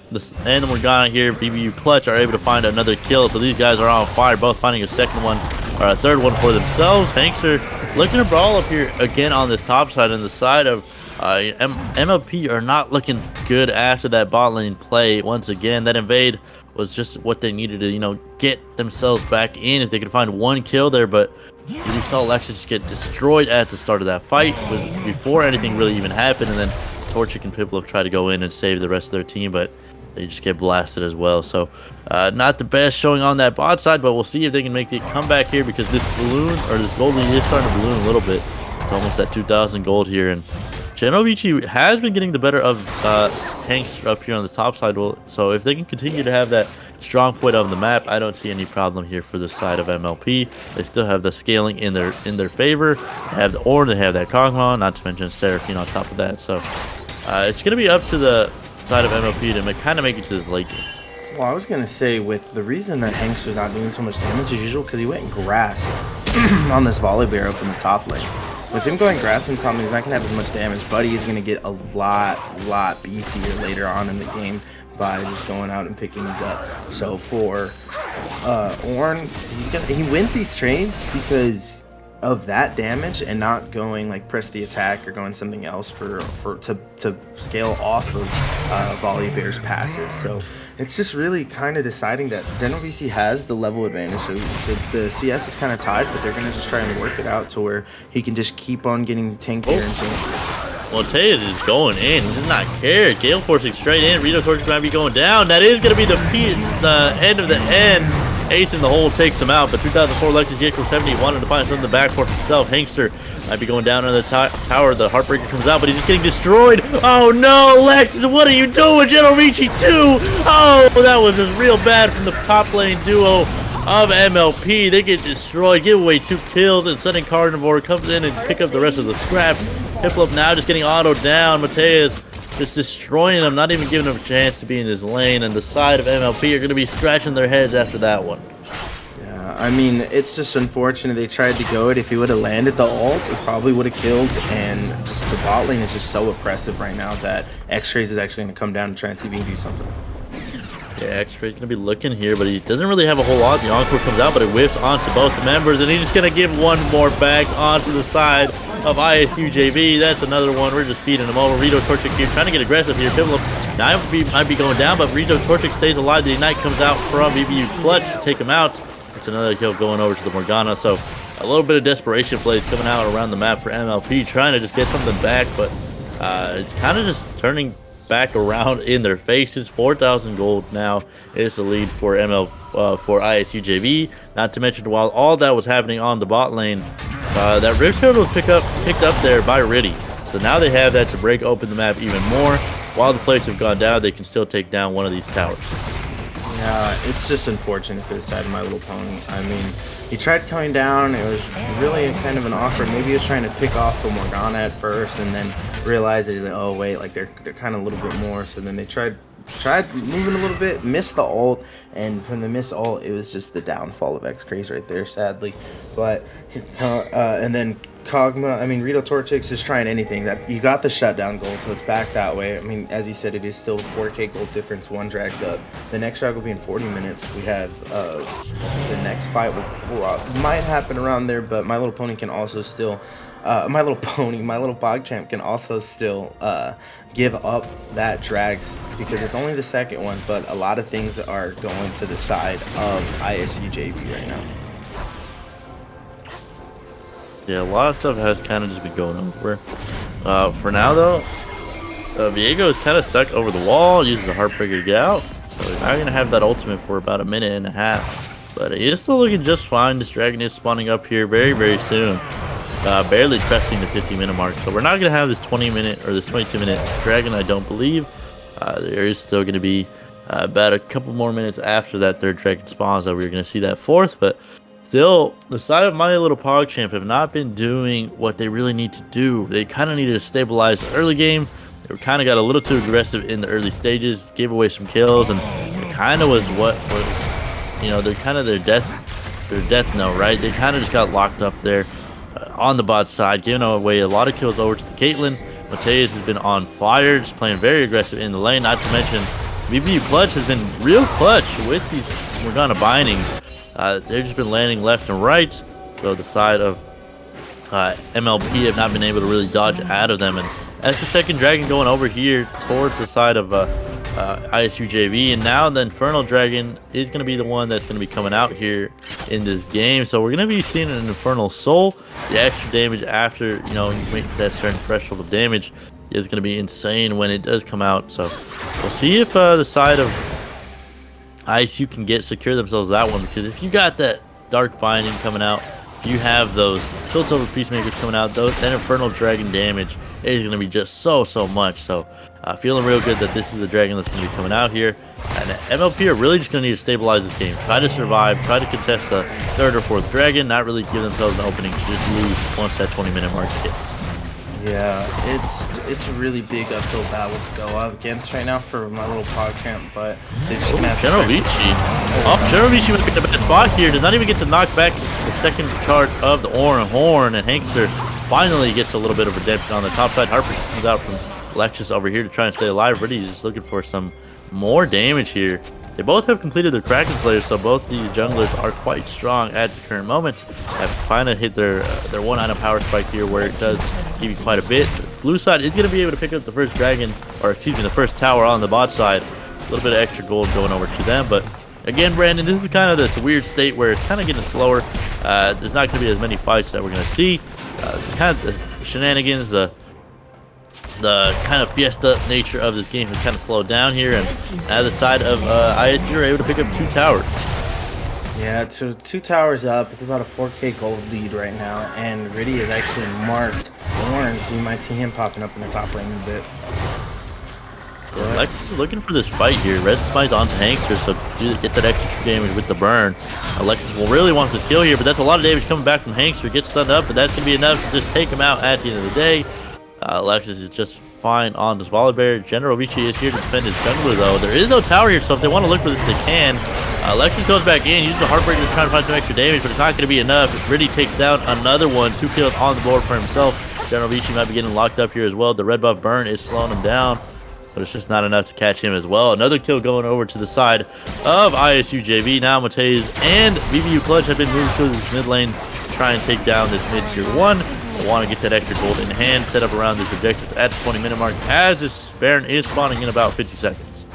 B: the Morgana here, BBU Clutch, are able to find another kill. So these guys are on fire, both finding a second one or a third one for themselves. Hangster looking to brawl up here again on this top side, and the side of MLP are not looking good after that bot lane play. Once again, that invade was just what they needed to, you know, get themselves back in if they could find one kill there. But we saw Lexus get destroyed at the start of that fight before anything really even happened, and then Torchic and Piplup try to go in and save the rest of their team, but they just get blasted as well. So not the best showing on that bot side, but we'll see if they can make the comeback here, because this balloon, or this gold lead, is starting to balloon a little bit. It's almost at 2,000 gold here, and Genovici has been getting the better of Hangster up here on the top side. So if they can continue to have that strong point on the map, I don't see any problem here for the side of MLP. They still have the scaling in their favor. They have the Ornn, they have that Kog'Maw, not to mention Seraphine on top of that. So it's going to be up to the side of MLP to kind of make it to this late game.
A: Well, I was going to say, with the reason that Hangster's not doing so much damage as usual, because he went grass on this Volibear up in the top lane. With him going grass in top lane, he's not going to have as much damage, but he's going to get a lot beefier later on in the game by just going out and picking these up. So for Ornn, he wins these trades because of that damage and not going like press the attack or going something else to scale off of Volibear's passive. So it's just really kind of deciding that Genovici has the level advantage. So the CS is kind of tied, but they're going to just try and work it out to where he can just keep on getting tankier and tankier.
B: Moteas is going in. He does not care. Gale forcing straight in. Rito Torchic might be going down. That is going to be the end of the end. Ace in the hole takes him out, but 2004 Lexus GX470 wanted to find something to back for himself. Hangster might be going down on the tower. The Heartbreaker comes out, but he's just getting destroyed. Oh no, Lexus, what are you doing? Genovici too. Oh, that was just real bad from the top lane duo of MLP. They get destroyed, give away 2 kills, and Sunny Carnivore comes in and pick up the rest of the scraps. Piplup now just getting auto down. Moteas just destroying them, not even giving them a chance to be in this lane, and the side of MLP are going to be scratching their heads after that one.
A: Yeah, I mean, it's just unfortunate they tried to go it. If he would have landed the ult, it probably would have killed, and just the bot lane is just so oppressive right now that X-Rays is actually going to come down and try and see if he can do something.
B: Yeah, X-Ray's going to be looking here, but he doesn't really have a whole lot. The Encore comes out, but it whiffs onto both members, and he's just going to give one more back onto the side of ISU JV. That's another one. We're just feeding him over. Rito Torchic here trying to get aggressive here. Piplup might be going down, but Rito Torchic stays alive. The Ignite comes out from BBU Clutch to take him out. It's another kill going over to the Morgana. So a little bit of desperation plays coming out around the map for MLP, trying to just get something back, but it's kind of just turning back around in their faces. 4,000 gold now is the lead for for ISU JV. Not to mention, while all that was happening on the bot lane, that Rift Shield was picked up there by Riddy. So now they have that to break open the map even more. While the plates have gone down, they can still take down one of these towers.
A: Yeah, it's just unfortunate for the side of My Little Pony. I mean, he tried coming down. It was really kind of an awkward. Maybe he was trying to pick off the Morgana at first, and then realized that he's like, oh wait, like they're kind of a little bit more. So then they tried moving a little bit, missed the ult, and from the miss ult, it was just the downfall of XCraze right there, sadly. But and then Kog'Maw, I mean, Rito Torchix is trying anything. That you got the shutdown gold, so it's back that way. I mean, as you said, it is still 4K gold difference. One drags up. The next drag will be in 40 minutes. We have the next fight might happen around there, but My Little Pony can also still. My Little Pogchamp can also still give up that drags because it's only the second one, but a lot of things are going to the side of ISU JV right now.
B: Yeah, a lot of stuff has kind of just been going over. For now, though, Viego is kind of stuck over the wall, uses the Heartbreaker to get out. So he's not going to have that ultimate for about a minute and a half. But he is still looking just fine. This dragon is spawning up here very, very soon. Barely cresting the 15-minute mark. So we're not going to have this 20-minute or this 22-minute dragon, I don't believe. There is still going to be about a couple more minutes after that third dragon spawns that we're going to see that fourth. But still, the side of My Little Pogchamp have not been doing what they really need to do. They kind of needed to stabilize the early game. They kind of got a little too aggressive in the early stages, gave away some kills, and it kind of was what you know, they're kind of their death note, right? They kind of just got locked up there on the bot side, giving away a lot of kills over to the Caitlyn. Mateus has been on fire, just playing very aggressive in the lane. Not to mention, BBU Clutch has been real clutch with these Morgana bindings. They've just been landing left and right, so the side of MLP have not been able to really dodge out of them. And that's the second dragon going over here towards the side of ISU JV, and now the Infernal Dragon is going to be the one that's going to be coming out here in this game. So we're going to be seeing an Infernal Soul. The extra damage after, you know, you make that certain threshold of damage is going to be insane when it does come out. So we'll see if the side of ISU can secure themselves that one, because if you got that Dark Binding coming out, if you have those Piltover Peacemakers coming out, that Infernal Dragon damage is going to be just so much. So feeling real good that this is the dragon that's going to be coming out here. And MLP are really just going to need to stabilize this game. Try to survive, try to contest the third or fourth dragon, not really give themselves an opening to just lose once that 20-minute mark hits.
A: Yeah, it's a really big uphill battle to go up against right now for My Little Pogchamp, but they just gonna have to
B: GRLCS. GRLCS would be the best spot here. Does not even get to knock back the second charge of the Oran Horn, and Hankster finally gets a little bit of redemption on the top side. Harper comes out from Lexus over here to try and stay alive. Really just looking for some more damage here. They both have completed their Kraken Slayers, so both these junglers are quite strong at the current moment. Have finally hit their one-item power spike here, where it does give you quite a bit. The blue side is going to be able to pick up the first dragon, or excuse me, the first tower on the bot side. A little bit of extra gold going over to them, but again, Brandon, this is kind of this weird state where it's kind of getting slower. There's not going to be as many fights that we're going to see. Kind of the shenanigans, the kind of fiesta nature of this game has kind of slowed down here, and at the side of ISU are able to pick up 2 towers.
A: Yeah, so 2 towers up. It's about a 4K gold lead right now, and Riddy is actually marked orange. We might see him popping up in the top lane a bit.
B: Alexis is looking for this fight here. Red Smite onto Hankster, so get that extra damage with the burn. Alexis really wants this kill here, but that's a lot of damage coming back from Hankster. Gets stunned up, but that's going to be enough to just take him out at the end of the day. Alexis is just fine on this Volibear. GRLCS is here to defend his jungler, though. There is no tower here, so if they want to look for this, they can. Alexis goes back in, uses the Heartbreaker to try and find some extra damage, but it's not going to be enough. Riddy takes down another one. 2 kills on the board for himself. GRLCS might be getting locked up here as well. The red buff burn is slowing him down, but it's just not enough to catch him as well. Another kill going over to the side of ISU JV. Now Mateus and BBU Clutch have been moved to this mid lane to try and take down this mid tier 1. They want to get that extra gold in hand, set up around this objective at the 20-minute mark, as this Baron is spawning in about 50 seconds.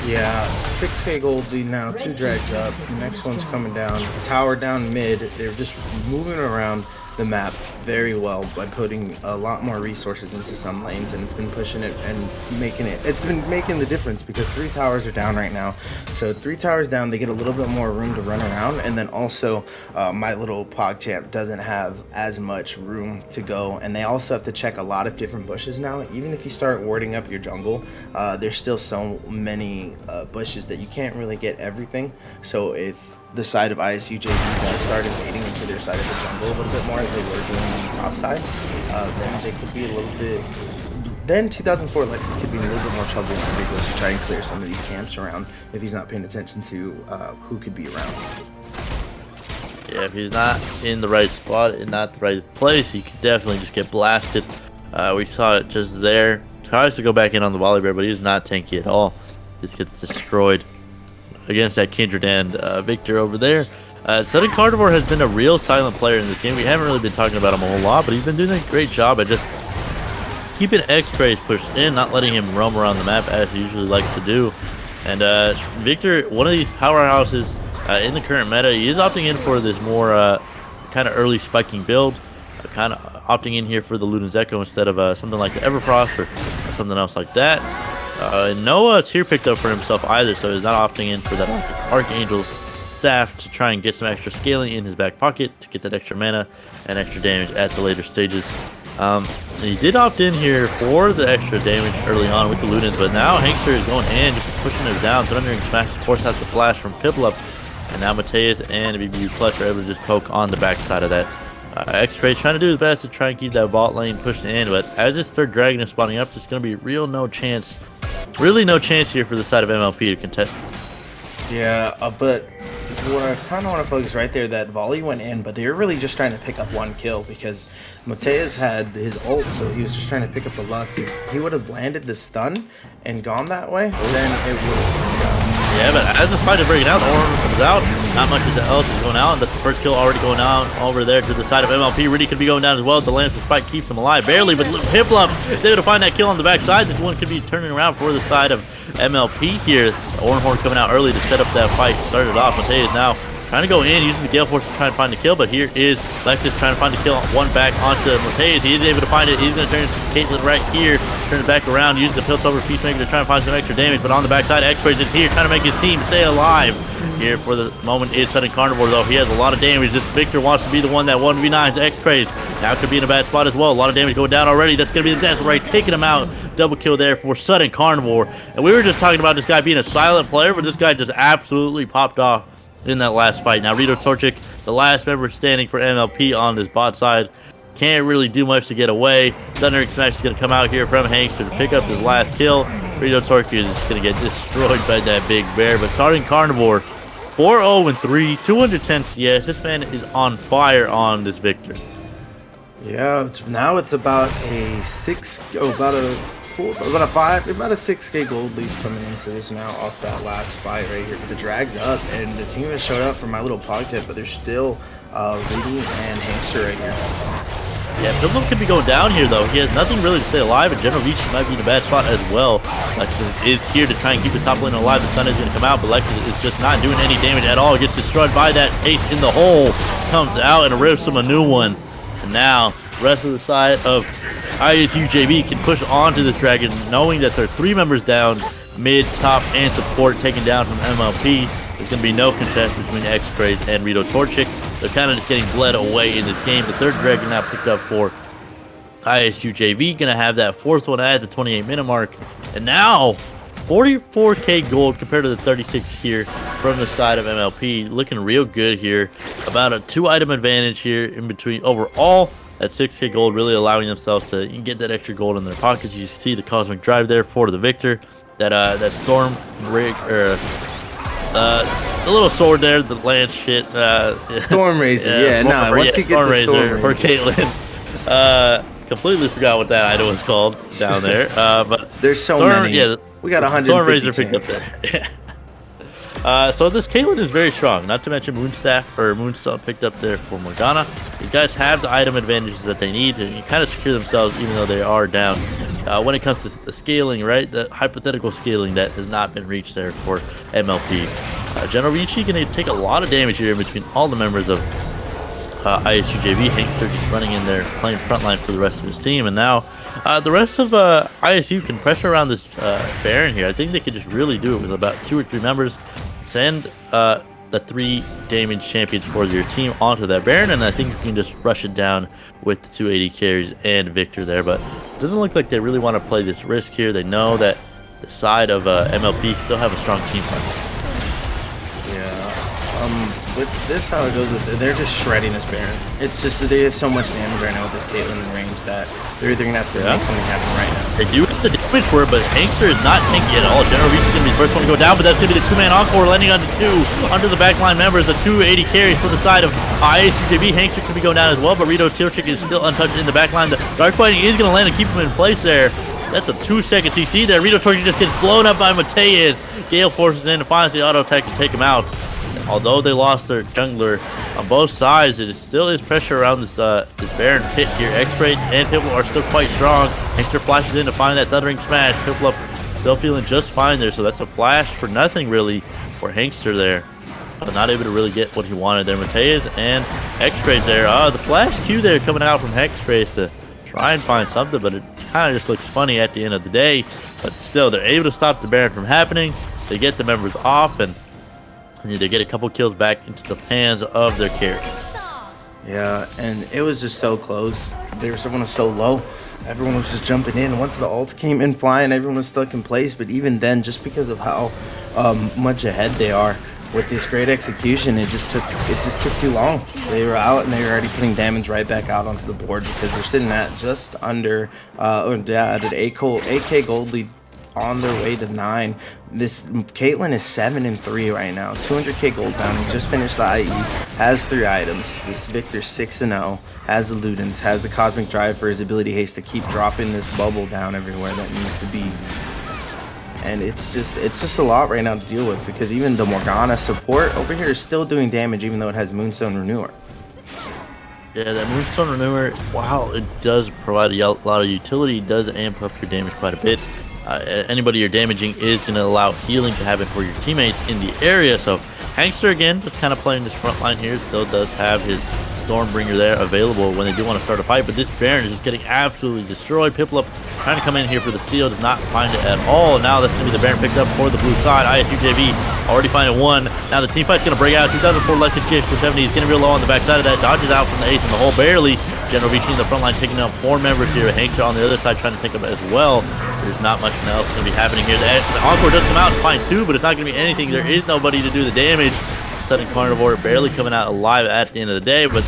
A: Yeah, 6K gold lead now, 2 drags up. The next one's coming down. Tower down mid. They're just moving around the map very well by putting a lot more resources into some lanes, and it's been pushing it and it's been making the difference, because 3 towers are down right now. So 3 towers down, they get a little bit more room to run around, and then also My Little Pogchamp doesn't have as much room to go, and they also have to check a lot of different bushes now. Even if you start warding up your jungle, there's still so many bushes that you can't really get everything. So if the side of ISU JV does start invading into their side of the jungle a little bit more as they were doing on the top side, then they could be a little bit. Then 2004 Lexus could be in a little bit more trouble when he goes to try and clear some of these camps around if he's not paying attention to who could be around.
B: Yeah, if he's not in the right spot and not the right place, he could definitely just get blasted. We saw it just there. Tries to go back in on the volley bear, but he's not tanky at all. This gets destroyed against that Kindred and Victor over there. Sudden Carnivore has been a real silent player in this game. We haven't really been talking about him a whole lot, but he's been doing a great job at just keeping X-Praise pushed in, not letting him roam around the map as he usually likes to do. And Victor, one of these powerhouses in the current meta, he is opting in for this more kind of early spiking build, kind of opting in here for the Luden's Echo instead of something like the Everfrost or something else like that. No tier picked up for himself either, so he's not opting in for that Archangel's staff to try and get some extra scaling in his back pocket to get that extra mana and extra damage at the later stages. He did opt in here for the extra damage early on with the Ludens, but now Hankster is going in, just pushing him down, thundering smash, force out the flash from Piplup, and now Mateus and BBU Clutch are able to just poke on the backside of that. X-Praise trying to do his best to try and keep that bot lane pushed in, but as this third dragon is spawning up, there's going to be really no chance here for the side of MLP to contest.
A: Yeah, but what I kind of want to focus right there, that volley went in, but they were really just trying to pick up one kill because Mateus had his ult, so he was just trying to pick up the Lux. If he would have landed the stun and gone that way, then it would have.
B: Yeah, but as the fight is breaking out, the Orn comes out. Not much else is going out. That's the first kill already going out over there to the side of MLP. Really could be going down as well. The Lancer Spike keeps him alive barely, but Piplup is able to find that kill on the backside. This one could be turning around for the side of MLP here. Ornhorn coming out early to set up that fight. Started off. Mateus now trying to go in, using the Gale Force to try and find the kill, but here is Lexus trying to find the kill. One back onto Mateus. He is able to find it. He's going to turn it to Caitlyn right here. Turn it back around, use the Piltover Peacemaker to try and find some extra damage, but on the backside, X-Praise is here trying to make his team stay alive. Here for the moment is Sudden Carnivore, though. He has a lot of damage. This Victor wants to be the one that 1v9s X-Praise. Now could be in a bad spot as well. A lot of damage going down already. That's going to be the death right, taking him out. Double kill there for Sudden Carnivore. And we were just talking about this guy being a silent player, but this guy just absolutely popped off in that last fight. Now Rito Torchic, the last member standing for MLP on this bot side, can't really do much to get away. Thundering Smash is going to come out here from Hanks to pick up his last kill. Rito Torchic is just going to get destroyed by that big bear. But starting Carnivore, 4-0-3, 210 CS. This man is on fire on this Victor.
A: Yeah, now it's about a 6K gold lead coming into this now off that last fight right here. But the drag's up, and the team has showed up for my little Pogchamp, but they're still Rudy and Hankster right here.
B: Yeah, Piplup could be going down here, though. He has nothing really to stay alive, and General Vici might be in a bad spot as well. Lexus is here to try and keep his top lane alive. The stun is going to come out, but Lexus is just not doing any damage at all. Gets destroyed by that ace in the hole. Comes out and rips him a new one. And now, the rest of the side of ISU JV can push onto this dragon, knowing that there are 3 members down, mid, top, and support taken down from MLP. There's going to be no contest between X-Praise and Rito Torchic. They're kind of just getting bled away in this game. The third dragon now picked up for ISU JV. Going to have that 4th one at the 28-minute mark. And now, 44k gold compared to the 36 here from the side of MLP. Looking real good here. About a 2-item advantage here in between overall. At 6k gold, really allowing themselves to get that extra gold in their pockets. You see the Cosmic Drive there for the Victor. That Storm rig, the little sword there, the lance shit.
A: Storm Razor, once you get
B: Storm
A: the
B: Razor
A: Storm
B: for Caitlyn. Completely forgot what that item was called down there. But
A: there's so many. Yeah, we got 150.
B: Storm Razor picked up there. So this Caitlyn is very strong, not to mention Moonstone picked up there for Morgana. These guys have the item advantages that they need to kind of secure themselves even though they are down. When it comes to the scaling, right, the hypothetical scaling that has not been reached there for MLP. General Vici going to take a lot of damage here in between all the members of ISU JV. Hankster just running in there, playing frontline for the rest of his team. And now the rest of ISU can pressure around this Baron here. I think they could just really do it with about 2 or 3 members. Send the 3 damage champions for your team onto that Baron, and I think you can just rush it down with the 280 carries and Victor there. But it doesn't look like they really want to play this risk here. They know that the side of MLP still have a strong team fight.
A: Yeah. with this how it goes with it, they're just shredding this Baron. It's just that they have so much damage right now with this Caitlyn in range that they're either gonna have to make something happen right now.
B: They do have the damage for it, but Hankster is not tanky at all. General Reach is gonna be the first one to go down, but that's gonna be the two-man encore landing on the two under the backline members. The 280 carries for the side of ISUJB. Hankster could be going down as well, but Rito Tilchik is still untouched in the backline. The dark fighting is gonna land and keep him in place there. That's a 2-second CC there. Rito Tilchik just gets blown up by Mateus. Gale forces in and finds the auto attack to take him out. Although they lost their jungler on both sides, it still is pressure around this Baron pit here. X-Ray and Piplup are still quite strong. Hankster flashes in to find that Thundering Smash. Piplup still feeling just fine there, so that's a flash for nothing really for Hankster there. But not able to really get what he wanted there. Mateus and X-Rays there. The flash Q there coming out from X-Rays to try and find something, but it kind of just looks funny at the end of the day. But still, they're able to stop the Baron from happening. They get the members off, and they get a couple kills back into the hands of their carry.
A: Yeah, and it was just so close. Everyone was so low. Everyone was just jumping in. Once the ults came in flying, everyone was stuck in place. But even then, just because of how much ahead they are with this great execution, it just took too long. They were out and they were already putting damage right back out onto the board because they're sitting at just under at an 8K gold lead on their way to 9. This Caitlyn is 7-3 right now, 200k gold bounty, just finished the IE, has 3 items. This Victor 6-0, has the Ludens, has the Cosmic Drive for his ability haste to keep dropping this bubble down everywhere that needs to be. And it's just a lot right now to deal with because even the Morgana support over here is still doing damage even though it has Moonstone Renewer.
B: Yeah, that Moonstone Renewer, wow, it does provide a lot of utility. It does amp up your damage quite a bit. Anybody you're damaging is going to allow healing to happen for your teammates in the area. So Hankster, again, just kind of playing this front line here, still does have his Stormbringer there available when they do want to start a fight. But this Baron is just getting absolutely destroyed. Piplup trying to come in here for the steal, does not find it at all. Now that's going to be the Baron picked up for the blue side. ISUJV already finding one. Now the team fight's going to break out. 2004 Lexus Kish for 70. He's getting real low on the backside of that. Dodges out from the ace in the hole barely. General reaching the front line, taking out 4 members here. Hankster on the other side trying to take them as well. There's not much else going to be happening here. The Encore does come out and find 2, but it's not going to be anything. There is nobody to do the damage. Sudden Carnivore barely coming out alive at the end of the day, but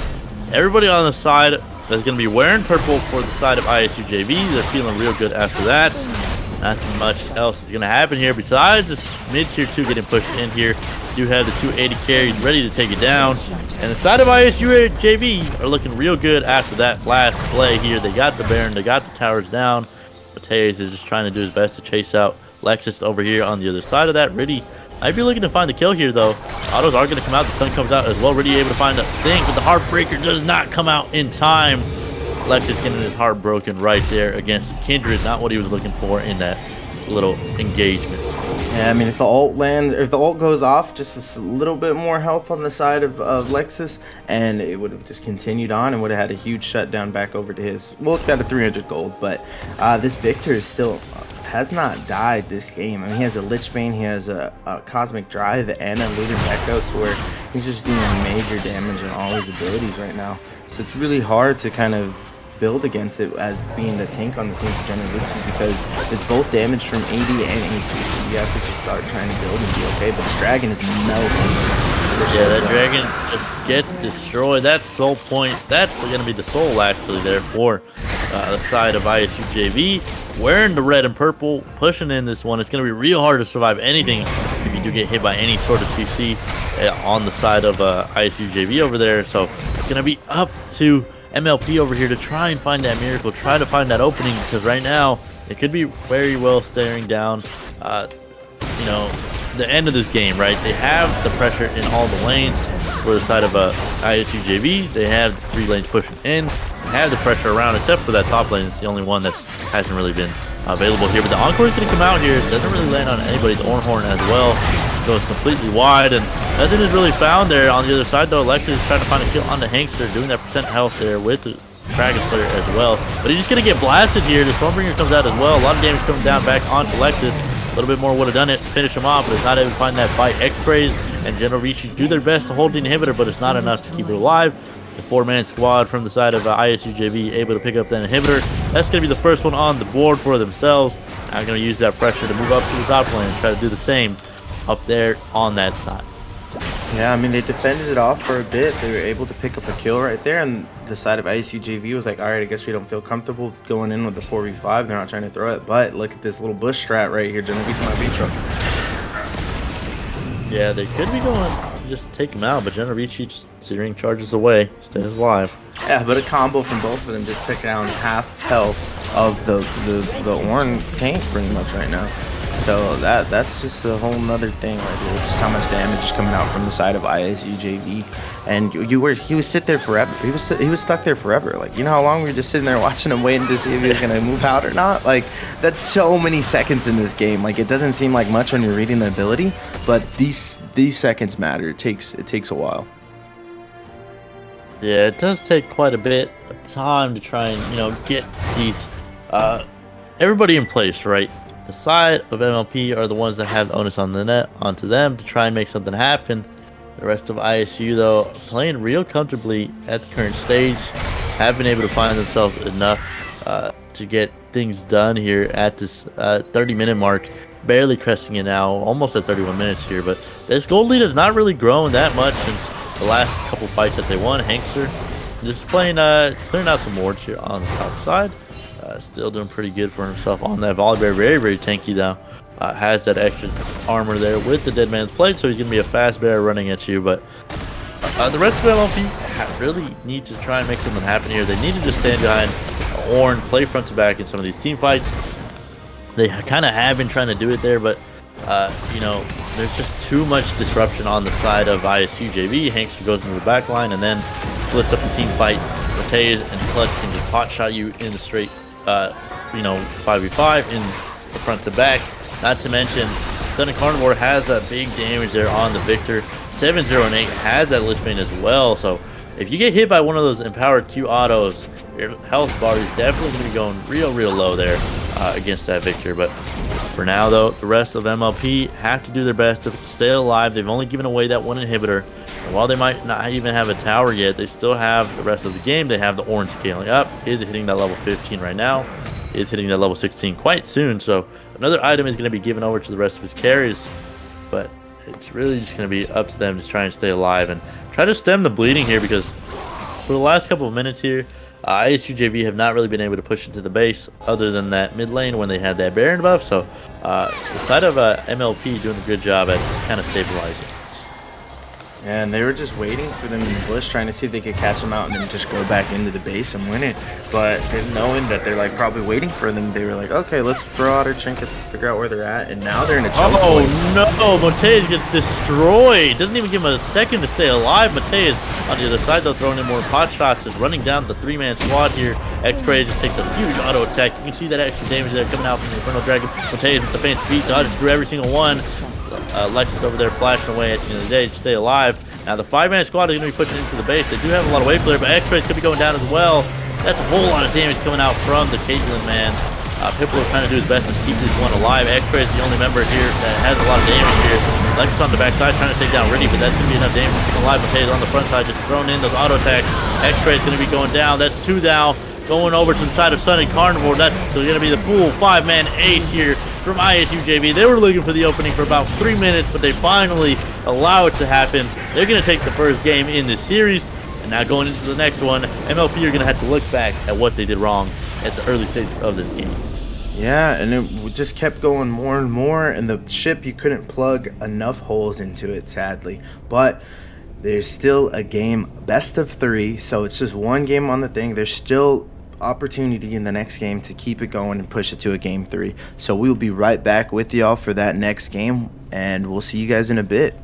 B: everybody on the side that's going to be wearing purple for the side of ISUJV, they're feeling real good after that. Not much else is going to happen here besides this mid-tier 2 getting pushed in here. Do have the 280 carries ready to take it down. And the side of ISUJV are looking real good after that last play here. They got the Baron, they got the towers down. Mateus is just trying to do his best to chase out Lexus over here on the other side of that. Riddy might be looking to find the kill here, though. Autos are going to come out. The stun comes out as well. Riddy able to find the thing, but the Heartbreaker does not come out in time. Lexus getting his heart broken right there against Kindred. Not what he was looking for in that little engagement.
A: Yeah, I mean, if the ult goes off, just a little bit more health on the side of Lexus, and it would have just continued on and would have had a huge shutdown back over to his. Well, it's got a 300 gold, but this Victor is still has not died this game. I mean, he has a Lichbane, he has a Cosmic Drive, and a Lunar Echo, to where he's just doing major damage on all his abilities right now. So it's really hard to kind of build against it as being the tank on the team for Generation because it's both damage from AD and AP, so you have to just start trying to build and be okay. But this dragon is melting.
B: Yeah, that dragon just gets destroyed. That soul point, that's going to be the soul actually there for the side of ISUJV. Wearing the red and purple, pushing in this one. It's going to be real hard to survive anything if you do get hit by any sort of CC on the side of ISUJV over there. So it's going to be up to MLP over here to try and find that miracle, try to find that opening, because right now it could be very well staring down you know, the end of this game, right? They have the pressure in all the lanes for the side of ISUJV. They have 3 lanes pushing in, they have the pressure around except for that top lane. It's the only one that hasn't really been available here, but the Encore is going to come out here. It doesn't really land on anybody. The Ornhorn as well goes completely wide, and nothing is really found there. On the other side though, Alexis is trying to find a kill on the Hankster, doing that percent health there with the Dragon Slayer as well, but he's just going to get blasted here. The Stormbringer comes out as well. A lot of damage coming down back onto Alexis. A little bit more would have done it, finish him off, but it's not able to find that fight. X-Praise and General Ricci do their best to hold the inhibitor, but it's not enough to keep it alive. The 4-man squad from the side of ISUJV able to pick up that inhibitor. That's going to be the first one on the board for themselves. I'm going to use that pressure to move up to the top lane and try to do the same up there on that side.
A: Yeah, I mean, they defended it off for a bit. They were able to pick up a kill right there, and the side of ISU JV was like, all right, I guess we don't feel comfortable going in with the 4v5. They're not trying to throw it, but look at this little bush strat right here, Genovici might be trouble.
B: Yeah, they could be going to just take him out, but Generici just searing charges away, stays alive.
A: Yeah, but a combo from both of them just took down half health of the Ornn tank pretty much right now. So that's just a whole nother thing right here. Just how much damage is coming out from the side of ISU JV, and he was sit there forever. He was stuck there forever. Like, you know how long we were just sitting there watching him waiting to see if he was gonna move out or not. Like, that's so many seconds in this game. Like, it doesn't seem like much when you're reading the ability, but these seconds matter. It takes a while.
B: Yeah, it does take quite a bit of time to try and, get these everybody in place, right? The side of MLP are the ones that have the onus on the net onto them to try and make something happen. The rest of ISU, though, playing real comfortably at the current stage, have been able to find themselves enough to get things done here at this 30-minute mark. Barely cresting it now, almost at 31 minutes here, but this gold lead has not really grown that much since the last couple fights that they won. Hankster just playing, clearing out some wards here on the top side. Still doing pretty good for himself on that volley bear. Very, very tanky though. Has that extra armor there with the dead man's plate, so he's gonna be a fast bear running at you. But the rest of MLP really need to try and make something happen here. They need to just stand behind Ornn, play front to back in some of these team fights. They kind of have been trying to do it there, but there's just too much disruption on the side of ISU JV. Hankster goes into the back line and then splits up the team fight. Mateus and Clutch can just pot shot you in the straight 5v5 in the front to back. Not to mention, Sun and Carnivore has that big damage there on the Victor. 7-0 and 8 has that Lichbane as well. So if you get hit by one of those empowered Q autos, your health bar is definitely going to be going real low there against that Victor. But for now, though, the rest of MLP have to do their best to stay alive. They've only given away that one inhibitor. And while they might not even have a tower yet, they still have the rest of the game. They have the Ornn scaling up. Is hitting that level 15 right now. Is hitting that level 16 quite soon. So another item is going to be given over to the rest of his carries. But it's really just going to be up to them to try and stay alive and try to stem the bleeding here, because for the last couple of minutes here, ISU JV have not really been able to push into the base other than that mid lane when they had that Baron buff. So the side of MLP doing a good job at just kind of stabilizing.
A: And they were just waiting for them in the bush, trying to see if they could catch them out and then just go back into the base and win it. But knowing that they're like probably waiting for them, they were like, okay, let's throw out our trinkets, figure out where they're at. And now they're in a choke point.
B: No, Mateus gets destroyed. Doesn't even give him a second to stay alive. Mateus on the other side, though, throwing in more pot shots, is running down the 3-man squad here. XIV just takes a huge auto attack. You can see that extra damage there coming out from the Infernal Dragon. Mateus with the fancy feet, dodges through every single one. Lexus over there flashing away at the end of the day to stay alive. Now the 5-man squad is going to be pushing into the base. They do have a lot of wave clear, but X-Rays could be going down as well. That's a whole lot of damage coming out from the Caitlyn, man. Pipple is trying to do his best to keep this one alive. X-Rays is the only member here that has a lot of damage here. Lexus on the backside trying to take down Riddy, but that's going to be enough damage to keep alive. Mateus on the front side just throwing in those auto attacks. X-Rays going to be going down. That's 2 down. Going over to the side of Sun and Carnivore. That's going to be the full 5-man ace here from ISU JV. They were looking for the opening for about 3 minutes, but they finally allow it to happen. They're going to take the first game in this series, and now going into the next one, MLP are going to have to look back at what they did wrong at the early stage of this game.
A: Yeah, and it just kept going more and more, and the ship, you couldn't plug enough holes into it, sadly. But there's still a game, best of 3, so it's just one game on the thing. There's still opportunity in the next game to keep it going and push it to a game 3. So we'll be right back with y'all for that next game, and we'll see you guys in a bit.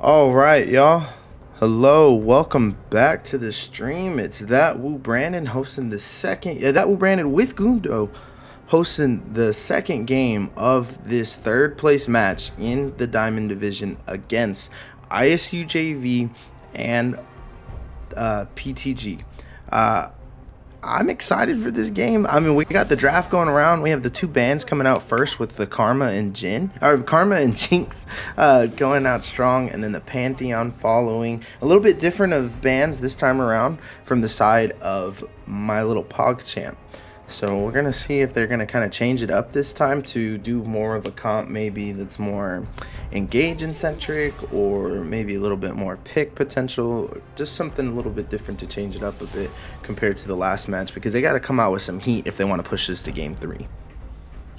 A: All right, y'all. Hello, welcome back to the stream. It's that Woo Brandon hosting the second. That Woo Brandon with Gundo hosting the second game of this third place match in the Diamond Division against ISU JV and PTG. I'm excited for this game. I mean, we got the draft going around. We have the two bands coming out first with the Karma and Jinx going out strong, and then the Pantheon following. A little bit different of bands this time around from the side of my little Pogchamp. So we're going to see if they're going to kind of change it up this time to do more of a comp maybe that's more engagement-centric, or maybe a little bit more pick potential, or just something a little bit different to change it up a bit compared to the last match, because they got to come out with some heat if they want to push this to game 3.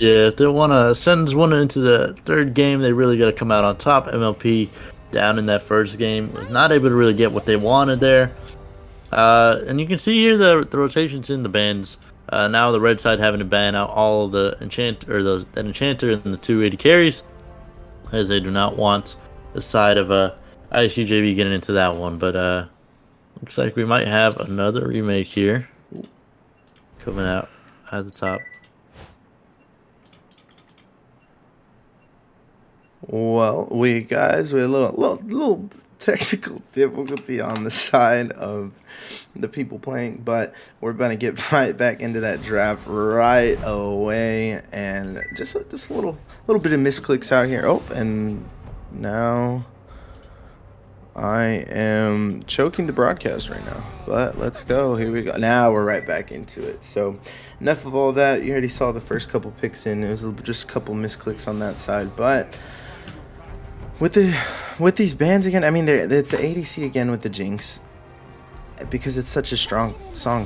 B: Yeah, if they want to send one into the third game, they really got to come out on top. MLP down in that first game was not able to really get what they wanted there. And you can see here the rotations in the bans. Now the red side having to ban out all of the enchanter and the 280 carries, as they do not want the side of ISUJV getting into that one. But looks like we might have another remake here coming out at the top.
A: Well, we had a little technical difficulty on the side of the people playing, but we're gonna get right back into that draft right away, and just a little bit of misclicks out here. Oh, and now I am choking the broadcast right now, but let's go. Here we go. Now we're right back into it. So enough of all that. You already saw the first couple picks in. It was just a couple misclicks on that side, but with these bands again, I mean, it's the ADC again with the Jinx, because it's such a strong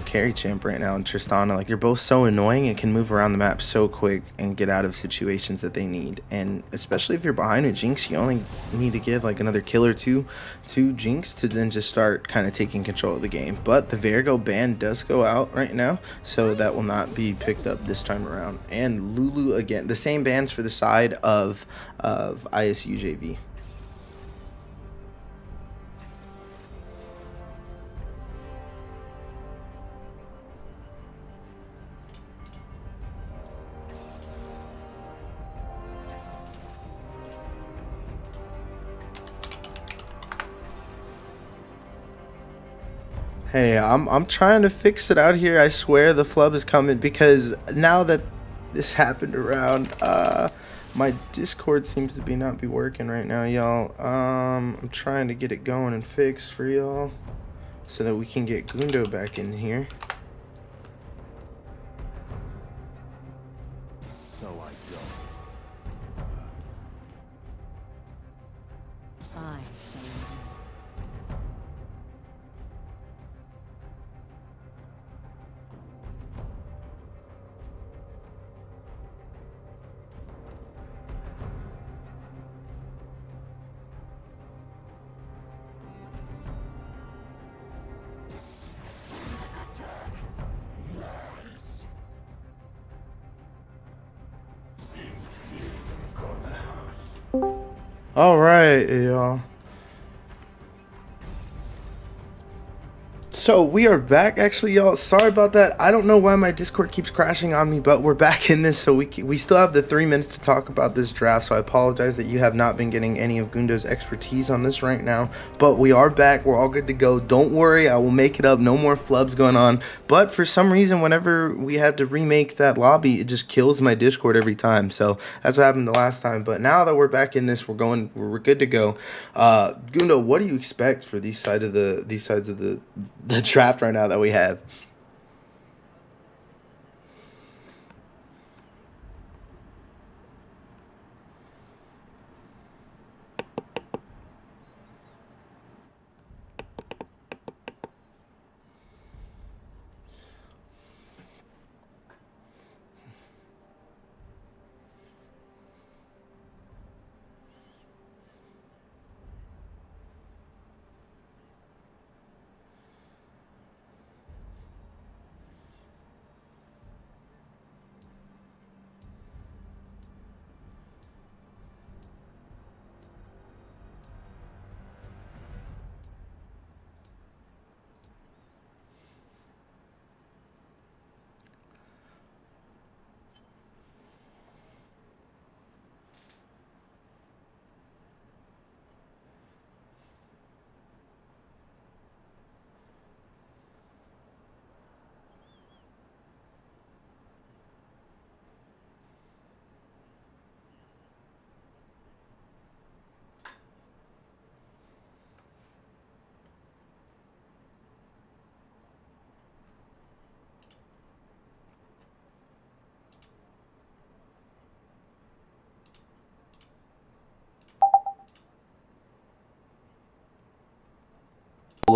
A: carry champ right now, and Tristana, like, they're both so annoying and can move around the map so quick and get out of situations that they need. And especially if you're behind a Jinx, you only need to give like another kill or two to Jinx to then just start kind of taking control of the game. But the Virgo ban does go out right now, so that will not be picked up this time around. And Lulu again, the same bans for the side of ISU JV. Hey, I'm trying to fix it out here. I swear the flub is coming, because now that this happened around, my Discord seems to not be working right now, y'all. I'm trying to get it going and fixed for y'all so that we can get Gundo back in here.
C: So I go.
D: I shall lead.
A: All right, y'all. So we are back, actually, y'all. Sorry about that. I don't know why my Discord keeps crashing on me, but we're back in this, so we still have the 3 minutes to talk about this draft. So I apologize that you have not been getting any of Gundo's expertise on this right now, but we are back. We're all good to go. Don't worry, I will make it up. No more flubs going on. But for some reason, whenever we have to remake that lobby, it just kills my Discord every time. So that's what happened the last time. But now that we're back in this, we're good to go. Gundo, what do you expect for these sides of the draft right now that we have?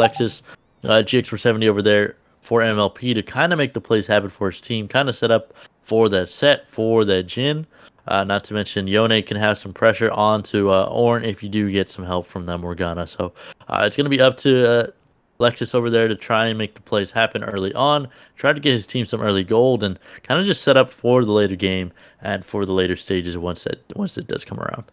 B: Lexus, GX470 over there for MLP to kind of make the plays happen for his team, kind of set up for that set for that Jin. Not to mention, Yone can have some pressure onto Ornn if you do get some help from that Morgana. So it's going to be up to Lexus over there to try and make the plays happen early on, try to get his team some early gold, and kind of just set up for the later game and for the later stages once it does come around.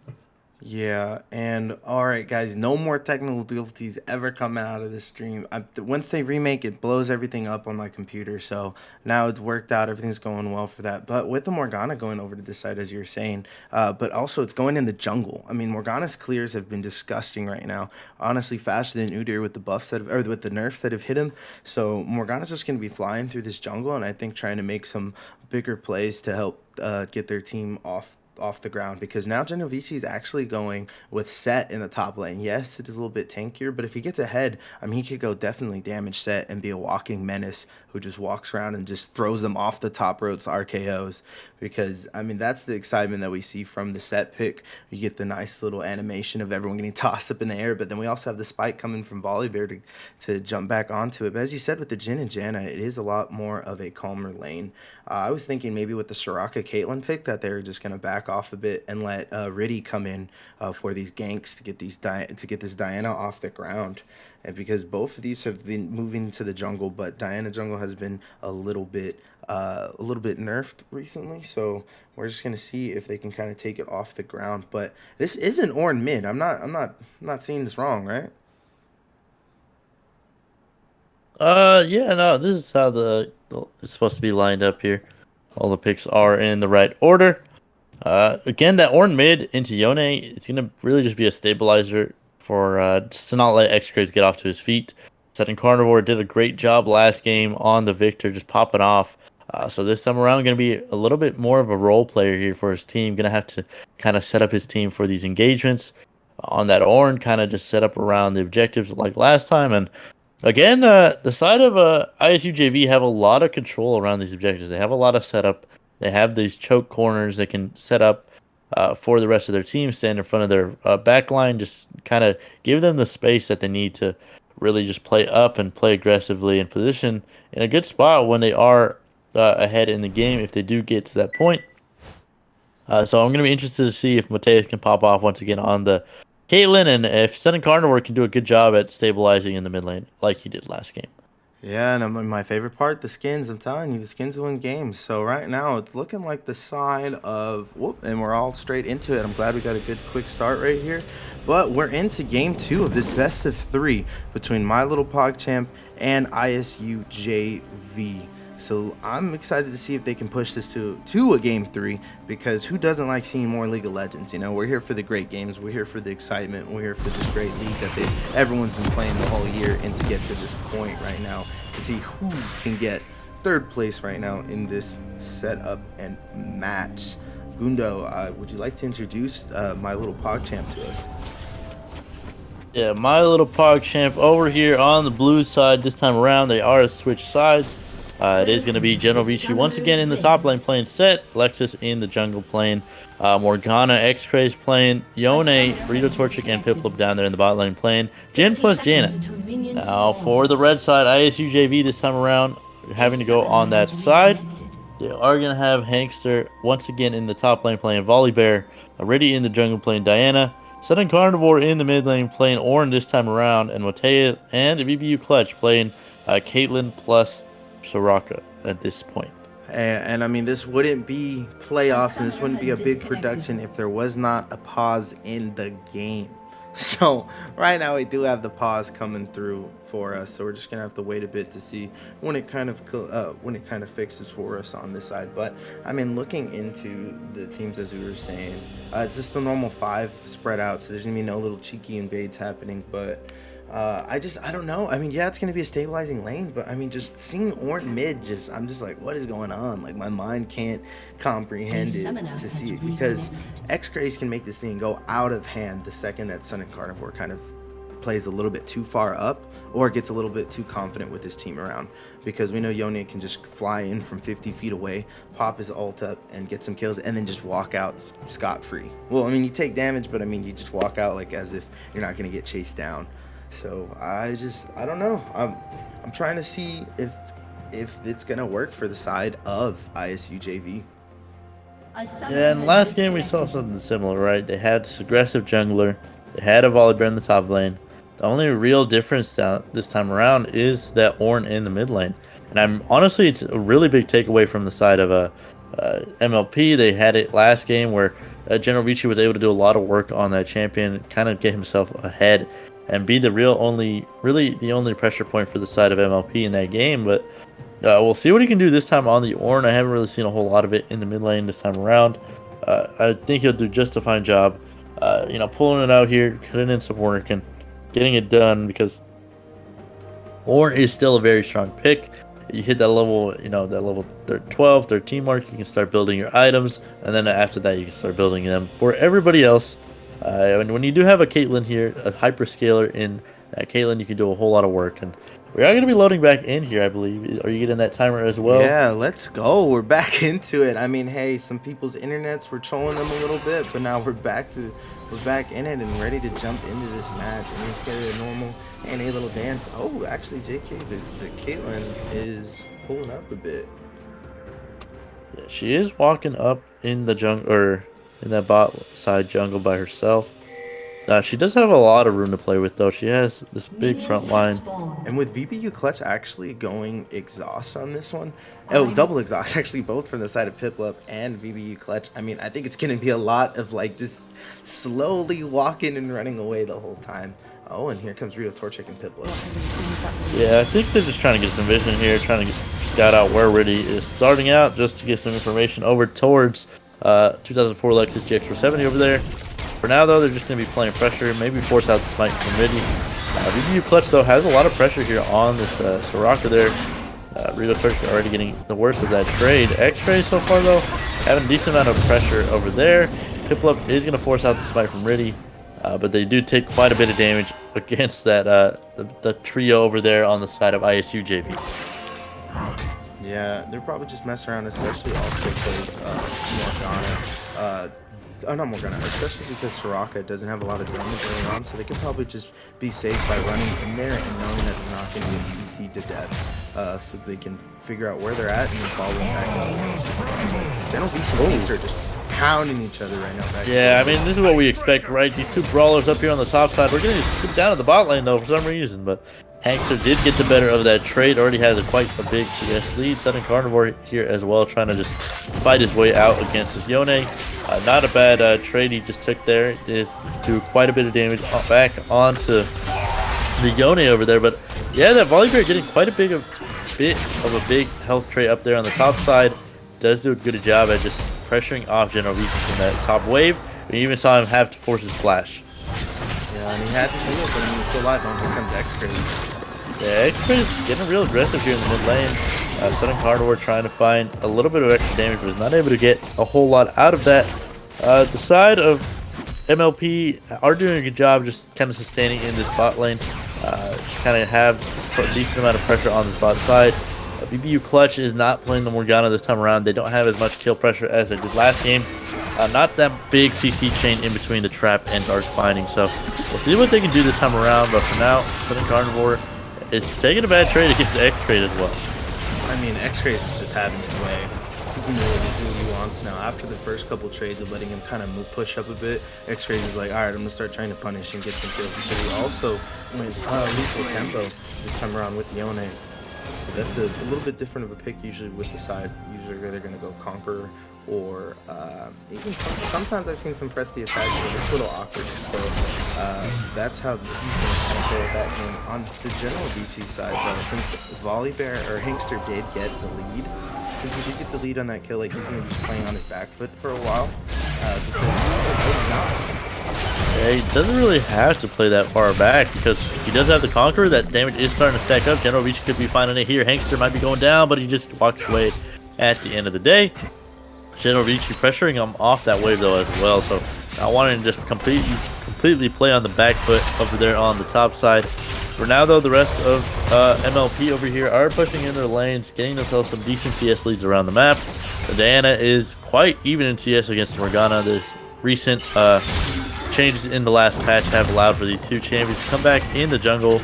A: Yeah, and all right, guys, no more technical difficulties ever coming out of this stream. Once they remake it, blows everything up on my computer. So now it's worked out, everything's going well for that. But with the Morgana going over to this side, as you were saying, but also it's going in the jungle. I mean, Morgana's clears have been disgusting right now. Honestly, faster than Udyr with the buffs or with the nerfs that have hit him. So Morgana's just going to be flying through this jungle, and I think trying to make some bigger plays to help get their team off the ground, because now Genovese is actually going with Set in the top lane. Yes, it is a little bit tankier, but if he gets ahead, I mean, he could go definitely damage Set and be a walking menace who just walks around and just throws them off the top roads to RKOs, because, I mean, that's the excitement that we see from the Set pick. You get the nice little animation of everyone getting tossed up in the air, but then we also have the spike coming from Volibear to jump back onto it. But as you said, with the Jhin and Janna, it is a lot more of a calmer lane. I was thinking maybe with the Soraka Caitlyn pick that they're just going to back off a bit and let Riddy come in for these ganks to get this Diana off the ground. And because both of these have been moving to the jungle, but Diana jungle has been a little bit nerfed recently, so we're just gonna see if they can kind of take it off the ground. But this is an Ornn mid. I'm not seeing this wrong, right?
B: Yeah, no, this is how it's supposed to be lined up here. All the picks are in the right order. Again, that Ornn mid into Yone, it's gonna really just be a stabilizer for just to not let XIV get off to his feet. Setting Carnivore did a great job last game on the Victor, just popping off. So this time around, going to be a little bit more of a role player here for his team. Going to have to kind of set up his team for these engagements on that Ornn, kind of just set up around the objectives like last time. And again, the side of ISU JV have a lot of control around these objectives. They have a lot of setup. They have these choke corners they can set up for the rest of their team, stand in front of their back line, just kind of give them the space that they need to really just play up and play aggressively and position in a good spot when they are ahead in the game if they do get to that point. So I'm going to be interested to see if Mateus can pop off once again on the Caitlyn, and if Sudden Carnivore can do a good job at stabilizing in the mid lane like he did last game.
A: Yeah, and my favorite part, the skins. I'm telling you, the skins win games. So right now, it's looking like the side of and we're all straight into it. I'm glad we got a good quick start right here. But we're into game 2 of this best of 3 between My Little Pogchamp and ISU JV. So I'm excited to see if they can push this to a game 3, because who doesn't like seeing more League of Legends? You know, we're here for the great games, we're here for the excitement, we're here for this great league that everyone's been playing the whole year, and to get to this point right now to see who can get 3rd place right now in this setup and match. Gundo, would you like to introduce My Little Pogchamp to us?
B: Yeah, My Little Pogchamp over here on the blue side this time around. They are switch sides. It is going to be Genovese once again in the top lane playing Set, Lexus in the jungle playing Morgana, XIV playing Yone, Burrito Torchic, and Piplup down there in the bot lane playing Jhin plus Janet. Now for the red side, ISU JV this time around having to go on that side. They are going to have Hankster once again in the top lane playing Volibear, already in the jungle playing Diana, Sudden Carnivore in the mid lane playing Ornn this time around, and Mateus and VBU Clutch playing Caitlyn plus Soraka at this point.
A: And I mean, this wouldn't be playoffs and this wouldn't be a big production if there was not a pause in the game. So right now we do have the pause coming through for us, so we're just gonna have to wait a bit to see when it kind of fixes for us on this side. But I mean, looking into the teams, as we were saying, it's just the normal 5 spread out, so there's gonna be no little cheeky invades happening. But I don't know. I mean, yeah, it's going to be a stabilizing lane, but I mean, just seeing Ornn mid, I'm just like, what is going on? Like, my mind can't comprehend it to see it, because XIV can make this thing go out of hand the second that Sun and Carnivore kind of plays a little bit too far up or gets a little bit too confident with his team around, because we know Yone can just fly in from 50 feet away, pop his ult up and get some kills, and then just walk out scot-free. Well, I mean, you take damage, but I mean, you just walk out like as if you're not going to get chased down. So I don't know. I'm trying to see if it's gonna work for the side of ISU JV.
B: Yeah, in the last game we saw something similar, right? They had this aggressive jungler, they had a volleyball in the top lane. The only real difference this time around is that Ornn in the mid lane. And I'm honestly, it's a really big takeaway from the side of MLP. They had it last game where General Vici was able to do a lot of work on that champion, kind of get himself ahead and be the really the only pressure point for the side of MLP in that game. But we'll see what he can do this time on the Ornn. I haven't really seen a whole lot of it in the mid lane this time around. I think he'll do just a fine job, pulling it out here, putting in some work and getting it done because Ornn is still a very strong pick. You hit that level, 12, 13 mark, you can start building your items, and then after that, you can start building them for everybody else. And when you do have a Caitlyn here, a hyperscaler in that Caitlyn, you can do a whole lot of work. And we are going to be loading back in here, I believe. Are you getting that timer as well?
A: Yeah, let's go. We're back into it. I mean, hey, some people's internets were trolling them a little bit, but now we're back in it and ready to jump into this match. And let's get a normal and a little dance. Oh, actually, JK, the Caitlyn is pulling up a bit.
B: Yeah, she is walking up in the jungle, or in that bot side jungle by herself. She does have a lot of room to play with, though. She has this big front line.
A: And with VBU Clutch actually going exhaust on this one, oh, double exhaust, actually, both from the side of Piplup and VBU Clutch. I mean, I think it's going to be a lot of, just slowly walking and running away the whole time. Oh, and here comes Rito Torchic and Piplup.
B: Yeah, I think they're just trying to get some vision here, trying to scout out where Riddy is starting out, just to get some information over towards 2004 Lexus GX470 over there. For now, though, they're just going to be playing pressure, maybe force out the smite from Riddy. VBU Clutch, though, has a lot of pressure here on this Soraka there. Rito Torchic already getting the worst of that trade. X-Ray so far, though, having a decent amount of pressure over there. Piplup is going to force out the smite from Riddy. But they do take quite a bit of damage against that the trio over there on the side of ISU JV.
A: Yeah, they're probably just messing around, especially also because Morgana. Not Morgana, especially because Soraka doesn't have a lot of damage early on, so they could probably just be safe by running in there and knowing that they're not going to get CC'd to death, so they can figure out where they're at and then follow them back up. General VC teams are just pounding each other right now.
B: Yeah, I mean, this is what we expect, right? These two brawlers up here on the top side. We're going to scoop down to the bot lane, though, for some reason, but Hankster did get the better of that trade. Already has quite a big CS lead. Sudden Carnivore here as well, trying to just fight his way out against this Yone. Not a bad trade he just took there. It is do quite a bit of damage back onto the Yone over there. But yeah, that Volibear getting quite a bit of a big health trait up there on the top side. Does do a good job at just pressuring off General Vici from that top wave. We even saw him have to force his flash.
A: Yeah, and he had to do it, but he's still alive. Here comes X-Crazy.
B: Yeah, X-Crazy is getting real aggressive here in the mid lane. Sudden Carnivore trying to find a little bit of extra damage, but was not able to get a whole lot out of that. The side of MLP are doing a good job just kind of sustaining in this bot lane. Kind of have a decent amount of pressure on this bot side. VBU Clutch is not playing the Morgana this time around. They don't have as much kill pressure as they did last game. Not that big CC chain in between the trap and Dark Binding. So we'll see what they can do this time around. But for now, Sudden Carnivore is taking a bad trade against X-Trade as well.
A: I mean, X-Trade is just having his way. He can really do what he wants now. After the first couple trades of letting him kind of push up a bit, X-Trade is like, all right, I'm going to start trying to punish and get some kills. Because he also went lethal tempo this time around with Yone. So that's a little bit different of a pick usually with the side. Usually they're going to go Conqueror or even sometimes I've seen some press the attack, but it's a little awkward. So that's how he's going to kind of play with that game. On the General Vici side, though, since Volibear or Hankster did get the lead, since he did get the lead on that kill, like he's going to be playing on his back foot for a while.
B: Yeah, he doesn't really have to play that far back because he does have the Conqueror. That damage is starting to stack up. General Vici could be finding it here. Hankster might be going down, but he just walks away at the end of the day. General Vici pressuring him off that wave though as well, so not wanting to just completely play on the back foot over there on the top side. For now though, the rest of MLP over here are pushing in their lanes, getting themselves some decent CS leads around the map. The Diana is quite even in CS against Morgana. This recent changes in the last patch have allowed for these two champions to come back in the jungle.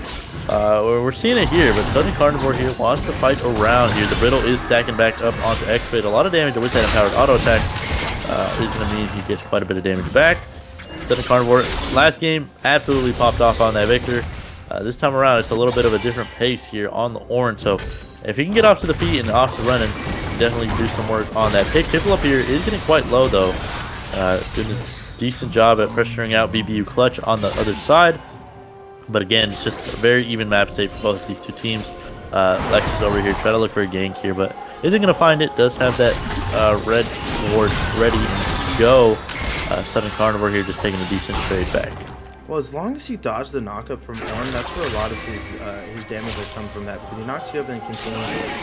B: We're seeing it here, but Southern Carnivore here wants to fight around here. The Brittle is stacking back up onto X-Raid. A lot of damage with that empowered auto attack is going to mean he gets quite a bit of damage back. Southern Carnivore, last game, absolutely popped off on that Victor. This time around, it's a little bit of a different pace here on the Orange. So if he can get off to the feet and off to running, definitely do some work on that pick. Pipple up here is getting quite low, though. Doing a decent job at pressuring out BBU Clutch on the other side. But again, it's just a very even map state for both of these two teams. Lexus over here, try to look for a gank here, but isn't going to find it. Does have that red ward ready to go. Southern Carnivore here just taking a decent trade back.
A: Well, as long as you dodge the knockup from Orn, that's where a lot of his damage will come from that. Because he knocks you up and continues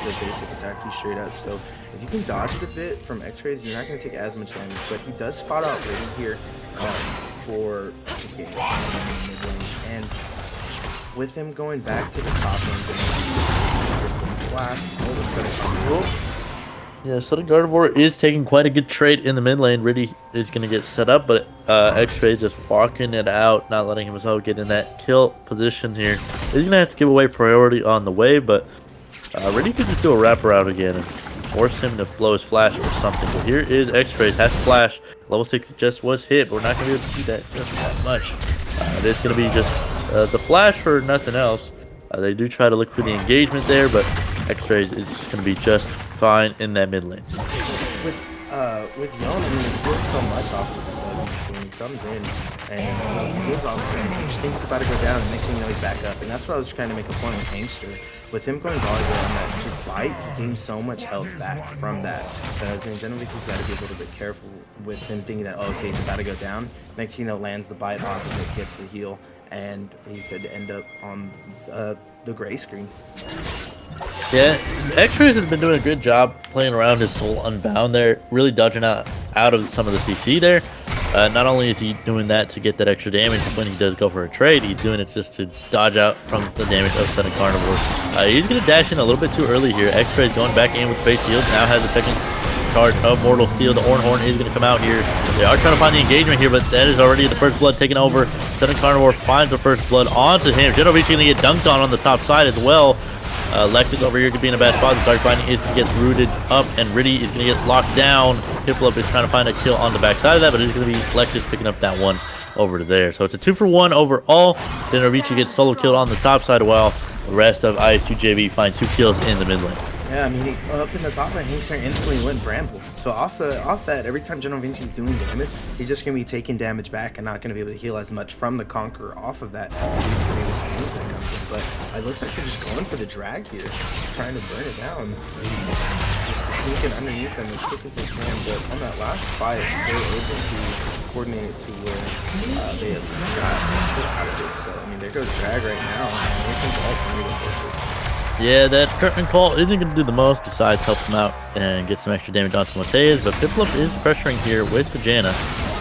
A: the basic attack you straight up. So if you can dodge it a bit from X-Rays, you're not going to take as much damage. But he does spot out right here for the game. And with him going back to the top lanes and blast, all of a sudden,
B: yeah, Southern Carnivore is taking quite a good trade in the mid lane. Riddy is going to get set up, but X-Ray just walking it out, not letting himself get in that kill position here. He's going to have to give away priority on the wave, but Riddy could just do a wraparound again and force him to blow his flash or something. But here is X-Ray, has flash. Level 6 just was hit, but we're not going to be able to see that just that much. It's going to be just the flash for nothing else. They do try to look for the engagement there, but X-Ray is going to be just fine in that mid lane.
A: With Yon, I mean, he feels so much off of the button when he comes in and he gives off the damage. You just think he's about to go down, and next thing you know, he's back up. And that's what I was trying to make a point with Hamster. With him going volleyball on that just bite, he gains so much health back from that. So I was saying, generally, he's got to be a little bit careful with him thinking that, oh, okay, he's about to go down. Next thing you know, lands the bite off of it, gets the heal, and he could end up on the gray screen.
B: Yeah, X-Rays has been doing a good job playing around his Soul Unbound there, really dodging out of some of the CC there. Not only is he doing that to get that extra damage when he does go for a trade, he's doing it just to dodge out from the damage of Southern Carnivore. He's going to dash in a little bit too early here. X-Rays going back in with face shield, now has the second charge of Mortal Steel. The Horn is going to come out here. They are trying to find the engagement here, but that is already the first blood taken over. Southern Carnivore finds the first blood onto him. Genovici going to get dunked on the top side as well. Lexus over here could be in a bad spot. The Dark Binding is going to get rooted up, and Riddy is going to get locked down. Piplup is trying to find a kill on the back side of that, but it's going to be Lexus picking up that one over to there. So it's a 2-for-1 overall. Then Genovici gets solo killed on the top side, while the rest of ISU JV find 2 kills in the mid lane.
A: Yeah, I mean, up in the top lane, Hamster instantly went Bramble. So off that, every time Genovici is doing damage, he's just going to be taking damage back and not going to be able to heal as much from the Conqueror off of that. But it looks like they're just going for the drag here, trying to burn it down. Just sneaking underneath them as quick as they can. But on that last fight, they were able to coordinate it to where they have got out of it. So, I mean, there goes drag right now.
B: Yeah, that curtain call isn't going to do the most besides help him out and get some extra damage onto Mateus, but Piplup is pressuring here with Vajana.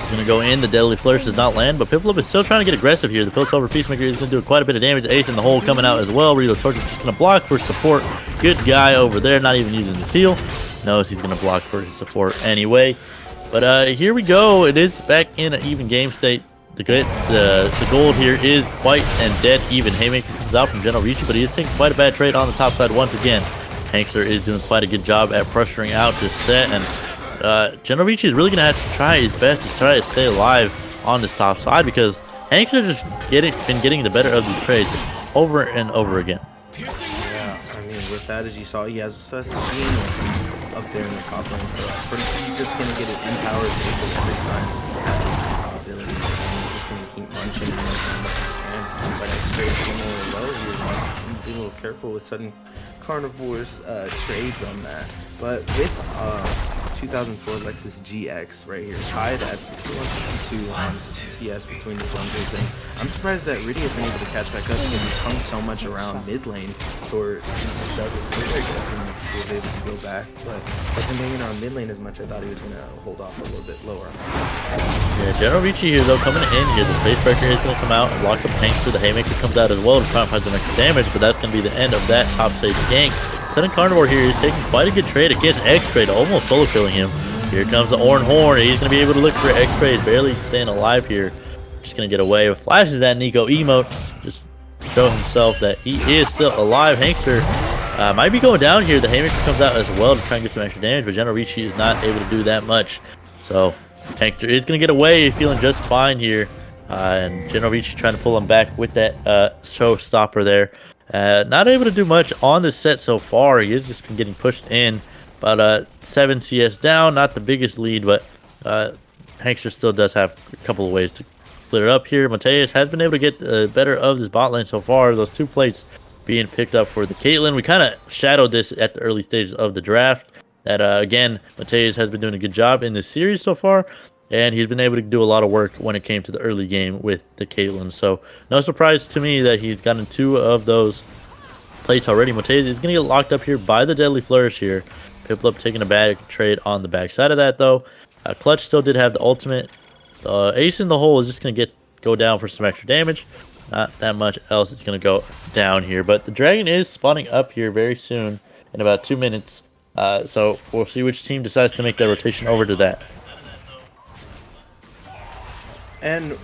B: He's going to go in. The Deadly Flourish does not land, but Piplup is still trying to get aggressive here. The Piltover Peacemaker is going to do quite a bit of damage. Ace in the hole coming out as well. Reload Torch is just going to block for support. Good guy over there, not even using the seal. Knows he's going to block for his support anyway. But here we go. It is back in an even game state. The gold here is quite and dead even. Haymaker comes out from Genovici, but he is taking quite a bad trade on the top side once again. Hankster is doing quite a good job at pressuring out this set, and Genovici is really going to have to try his best to try to stay alive on this top side, because Hankster just been getting the better of these trades over and over again.
A: Yeah, I mean, with that, as you saw, he has a team up there in the top lane, so he's just going to get it empowered every time. Keep munching and but X-Rays similar low. You're be a little careful with Southern Carnivore's trades on that. But with 2004 Lexus GX right here, tied at 61-52 on CS between the junglers, and I'm surprised that Riddy has been able to catch back up because he's hung so much around mid lane for does his very good and he was able to go back. But him hanging around mid lane as much, I thought he was going to hold off a little bit lower on the
B: Yeah, Genovici here though coming in here. The Space Breaker is going to come out and block up Hankster. The Haymaker comes out as well to try and find some extra damage, but that's going to be the end of that top stage gank. Southern Carnivore here is taking quite a good trade against X-Ray, almost solo killing him. Here comes the Horn. He's going to be able to look for X-Ray, barely staying alive here. just gonna get away. Flashes that Nico emote, just show himself that he is still alive. Hankster might be going down here. The Haymaker comes out as well to try and get some extra damage, but General Ricci is not able to do that much. So Hankster is gonna get away, feeling just fine here. And General Ricci trying to pull him back with that showstopper there. Not able to do much on this set so far. He has just been getting pushed in. But 7 CS down, not the biggest lead, but Hankster still does have a couple of ways to clear it up here. Mateus has been able to get better of this bot lane so far. Those 2 plates being picked up for the Caitlyn. We kind of shadowed this at the early stages of the draft. That, again, Mateus has been doing a good job in this series so far. And he's been able to do a lot of work when it came to the early game with the Caitlyn. So no surprise to me that he's gotten 2 of those plates already. Mateus is going to get locked up here by the Deadly Flourish here. Piplup taking a bad trade on the backside of that, though. Clutch still did have the ultimate. Ace in the hole is just going to go down for some extra damage. Not that much else is going to go down here. But the Dragon is spawning up here very soon in about 2 minutes. So we'll see which team decides to make that rotation over to that.
A: And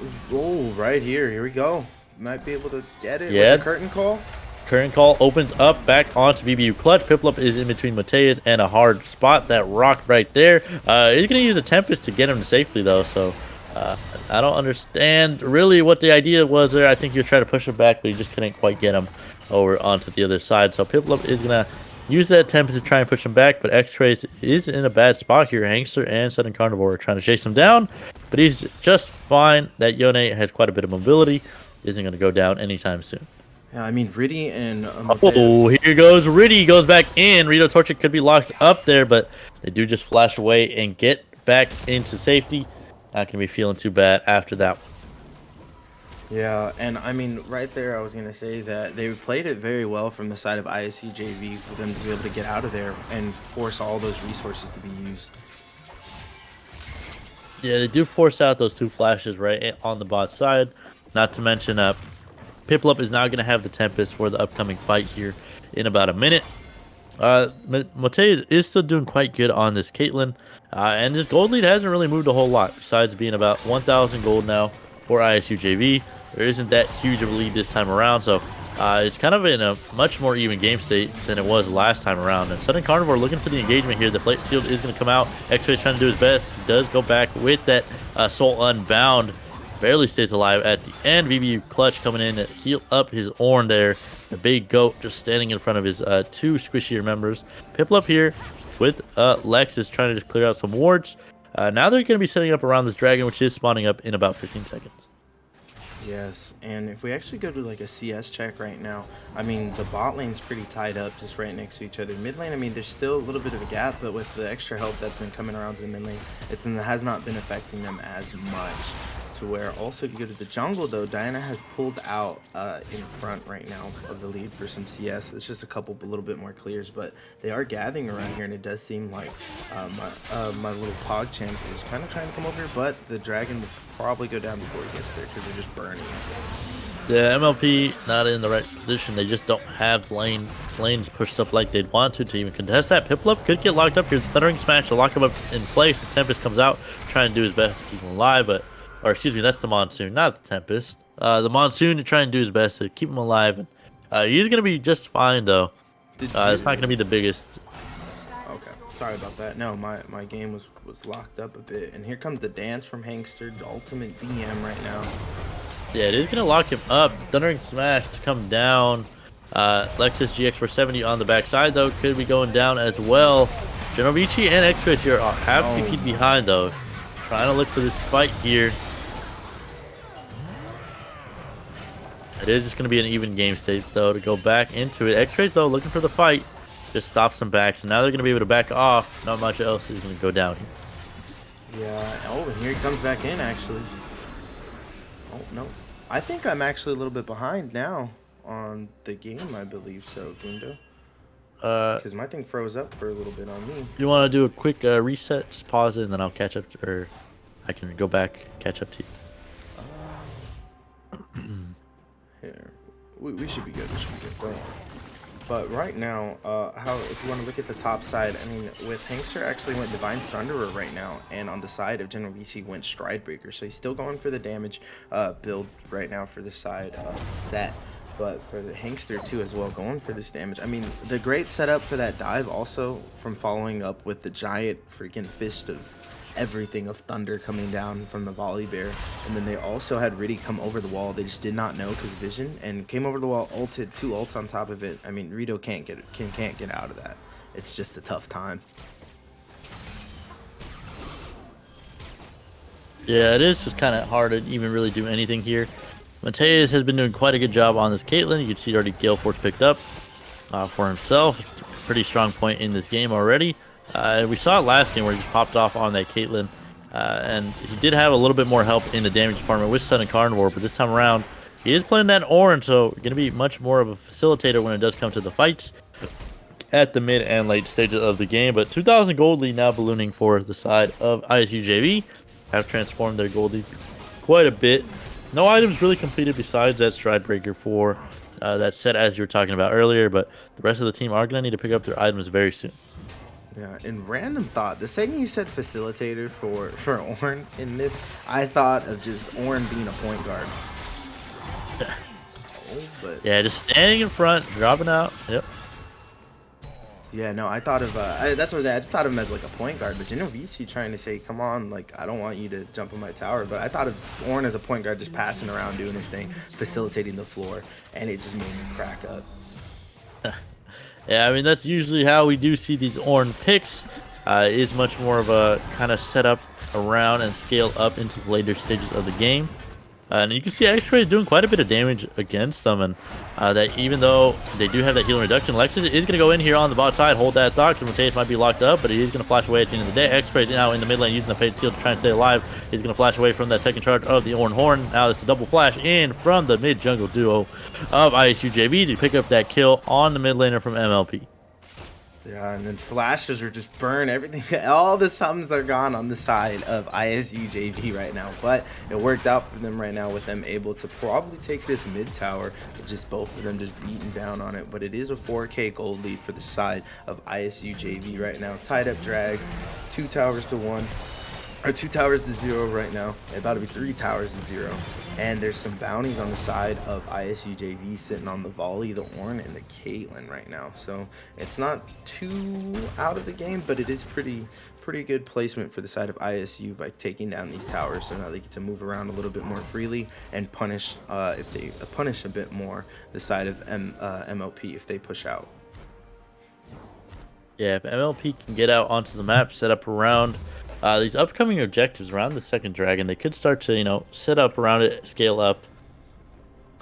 A: right here we go. Might be able to get it
B: Yeah.
A: with the curtain call.
B: Current call opens up back onto VBU Clutch. Piplup is in between Mateus and a hard spot. That rock right there. He's going to use a Tempest to get him safely, though. So I don't understand really what the idea was there. I think he was trying to push him back, but he just couldn't quite get him over onto the other side. So Piplup is going to use that Tempest to try and push him back, but X-Trace is in a bad spot here. Hankster and Southern Carnivore are trying to chase him down, but he's just fine. That Yone has quite a bit of mobility. Isn't going to go down anytime soon.
A: Yeah, I mean, Riddy and...
B: oh, here goes Riddy. Goes back in. Rito Torchic could be locked up there, but they do just flash away and get back into safety. Not going to be feeling too bad after that one.
A: Yeah, and I mean, right there, I was going to say that they played it very well from the side of ISU JV for them to be able to get out of there and force all those resources to be used.
B: Yeah, they do force out those 2 flashes right on the bot side. Not to mention, Piplup is now going to have the Tempest for the upcoming fight here in about a minute. Mateus is still doing quite good on this Caitlyn. And this gold lead hasn't really moved a whole lot, besides being about 1,000 gold now for ISU JV. There isn't that huge of a lead this time around, so it's kind of in a much more even game state than it was last time around. And Southern Carnivore looking for the engagement here. The plate shield is going to come out. X-Ray's trying to do his best. He does go back with that Soul Unbound. Barely stays alive at the end. VBU Clutch coming in to heal up his Ornn there. The big goat just standing in front of his 2 squishier members. Piplup here with Lexus trying to just clear out some wards. Now they're going to be setting up around this dragon, which is spawning up in about 15 seconds.
A: Yes, and if we actually go to like a CS check right now, I mean, the bot lane's pretty tied up just right next to each other. Mid lane, I mean, there's still a little bit of a gap, but with the extra help that's been coming around to the mid lane, it has not been affecting them as much. To where also if you go to the jungle though, Diana has pulled out in front right now of the lead for some CS. It's just a little bit more clears, but they are gathering around here, and it does seem like my little Pogchamp is kind of trying to come over here, but the dragon will probably go down before he gets there because they're just burning.
B: The MLP not in the right position. They just don't have lanes pushed up like they'd want to even contest that. Piplup could get locked up here. Thundering Smash to lock him up in place. The Tempest comes out, trying to do his best to keep him alive, but or excuse me, that's the Monsoon, not the Tempest. The Monsoon to try and do his best to keep him alive. And he's going to be just fine, though. It's not going to be the biggest.
A: Okay, sorry about that. No, my game was locked up a bit. And here comes the dance from Hankster, the ultimate DM right now.
B: Yeah, it is going to lock him up. Thundering Smash to come down. Lexus GX470 on the backside, though, could be going down as well. General Vici and X-Rays here have TP'd behind, though. Trying to look for this fight here. It is just going to be an even game state, though, to go back into it. X-Rays, though, looking for the fight. Just stops them back. So now they're going to be able to back off. Not much else is going to go down here.
A: Yeah. Oh, and here he comes back in, actually. Oh, no. I think I'm actually a little bit behind now on the game, I believe so, Gundo. Because my thing froze up for a little bit on me.
B: You want to do a quick reset? Just pause it, and then I'll catch up, or I can go back, catch up to you.
A: Here. We should be good. We should be good. Go ahead. But right now, how if you want to look at the top side, I mean, with Hankster actually went Divine Sunderer right now, and on the side of General VC went Stridebreaker, so he's still going for the damage build right now for the side set. But for the Hankster too as well, going for this damage. I mean, the great setup for that dive also from following up with the giant freaking fist of everything of thunder coming down from the volley bear, and then they also had Riddy come over the wall. They just did not know because vision, and came over the wall, ulted, 2 ults on top of it. I mean, Rito can't get out of that. It's just a tough time.
B: Yeah, it is just kind of hard to even really do anything here. Mateus has been doing quite a good job on this Caitlyn. You can see already Gale Force picked up for himself. Pretty strong point in this game already. We saw it last game where he just popped off on that Caitlyn. And he did have a little bit more help in the damage department with Sudden Carnivore, but this time around, he is playing that orange, so going to be much more of a facilitator when it does come to the fights at the mid and late stages of the game. But 2,000 gold lead now ballooning for the side of ISU JV. Have transformed their gold lead quite a bit. No items really completed besides that Stridebreaker for that set as you were talking about earlier, but the rest of the team are going to need to pick up their items very soon.
A: Yeah, and random thought, the second you said facilitator for Ornn in this, I thought of just Ornn being a point guard. But
B: yeah, just standing in front, dropping out. Yep.
A: Yeah, no, I thought of that's what I just thought of him as like a point guard. But Genovese trying to say, "Come on, like I don't want you to jump on my tower." But I thought of Ornn as a point guard, just passing around, doing his thing, facilitating the floor, and it just made me crack up.
B: Yeah, I mean that's usually how we do see these Ornn picks. Is much more of a kind of setup around and scale up into the later stages of the game. And you can see X-Ray doing quite a bit of damage against them, and that even though they do have that healing reduction, Lexus is going to go in here on the bot side, hold that thought, because Mateus might be locked up, but he is going to flash away at the end of the day. X-Ray now in the mid lane using the Fate Seal to try and stay alive. He's going to flash away from that second charge of the Ornn Horn. Now it's a double flash in from the mid jungle duo of ISU JV to pick up that kill on the mid laner from MLP.
A: Yeah, and then flashes are just burn everything. All the summons are gone on the side of ISU JV right now, but it worked out for them right now with them able to probably take this mid tower. Just both of them just beating down on it, but it is a 4K gold lead for the side of ISU JV right now. Tied up drag, 2 towers to 1. Or 2 towers to 0 right now. It's about to be 3 towers to 0. And there's some bounties on the side of ISU JV sitting on the volley, the Ornn, and the Caitlyn right now. So it's not too out of the game, but it is pretty good placement for the side of ISU by taking down these towers. So now they get to move around a little bit more freely and punish if they punish a bit more the side of MLP if they push out.
B: Yeah, if MLP can get out onto the map, set up around these upcoming objectives around the second dragon, they could start to, you know, set up around it, scale up,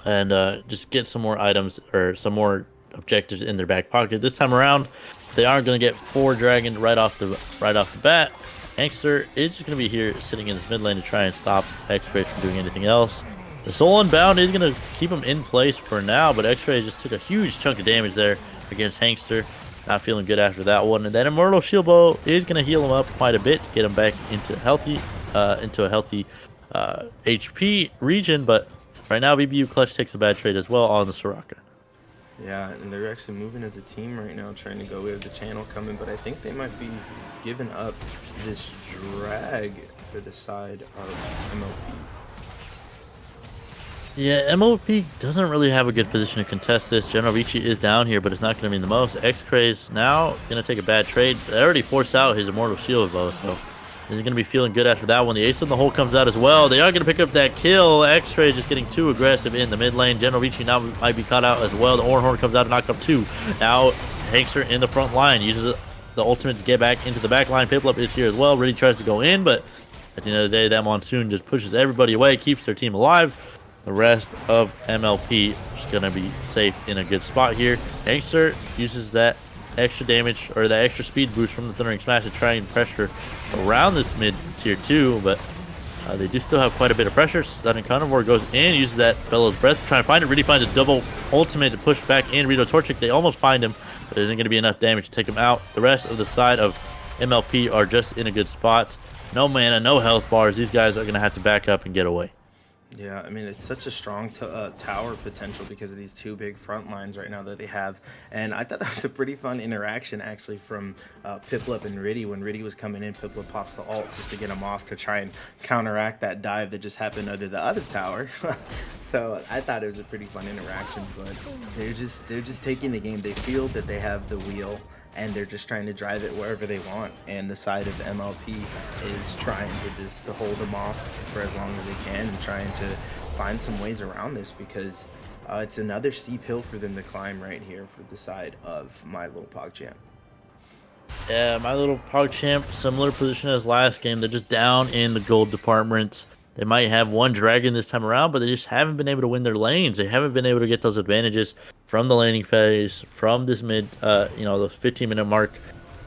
B: and just get some more items or some more objectives in their back pocket. This time around, they aren't going to get 4 dragon right off the bat. Hankster is just going to be here sitting in this mid lane to try and stop X-Ray from doing anything else. The Soul Unbound is going to keep him in place for now, but X-Ray just took a huge chunk of damage there against Hankster. Not feeling good after that one. And then Immortal Shield Bow is going to heal him up quite a bit to get him back into a healthy HP region. But right now, BBU Clutch takes a bad trade as well on the Soraka.
A: Yeah, and they're actually moving as a team right now, trying to go. We have the channel coming, but I think they might be giving up this drag for the side of MLP.
B: Yeah, MLP doesn't really have a good position to contest this. General Vici is down here, but it's not going to mean the most. X-Craze now going to take a bad trade. They already forced out his Immortal Shield Bow, so he's going to be feeling good after that one. The Ace in the Hole comes out as well. They are going to pick up that kill. X-Craze just getting too aggressive in the mid lane. General Vici now might be caught out as well. The Ornn Horn comes out to knock up 2. Now Hankster in the front line uses the ultimate to get back into the back line. Piplup is here as well. Really tries to go in, but at the end of the day, that Monsoon just pushes everybody away, keeps their team alive. The rest of MLP is going to be safe in a good spot here. Hankster uses that extra damage or that extra speed boost from the Thundering Smash to try and pressure around this mid tier 2, but they do still have quite a bit of pressure. Sudden Carnivore goes in, uses that Bellows Breath to try and find it. Really finds a double ultimate to push back in. Rito Torchic, they almost find him, but it isn't going to be enough damage to take him out. The rest of the side of MLP are just in a good spot. No mana, no health bars. These guys are going to have to back up and get away.
A: Yeah, I mean, it's such a strong tower potential because of these two big front lines right now that they have. And I thought that was a pretty fun interaction, actually, from Piplup and Riddy. When Riddy was coming in, Piplup pops the ult just to get him off to try and counteract that dive that just happened under the other tower. So I thought it was a pretty fun interaction, but they're just taking the game. They feel that they have the wheel, and they're just trying to drive it wherever they want. And the side of MLP is trying to just to hold them off for as long as they can and trying to find some ways around this because it's another steep hill for them to climb right here for the side of my little Pogchamp.
B: Yeah, my little Pogchamp, similar position as last game. They're just down in the gold department. They might have one dragon this time around, but they just haven't been able to win their lanes. They haven't been able to get those advantages from the laning phase, from this mid, the 15-minute mark.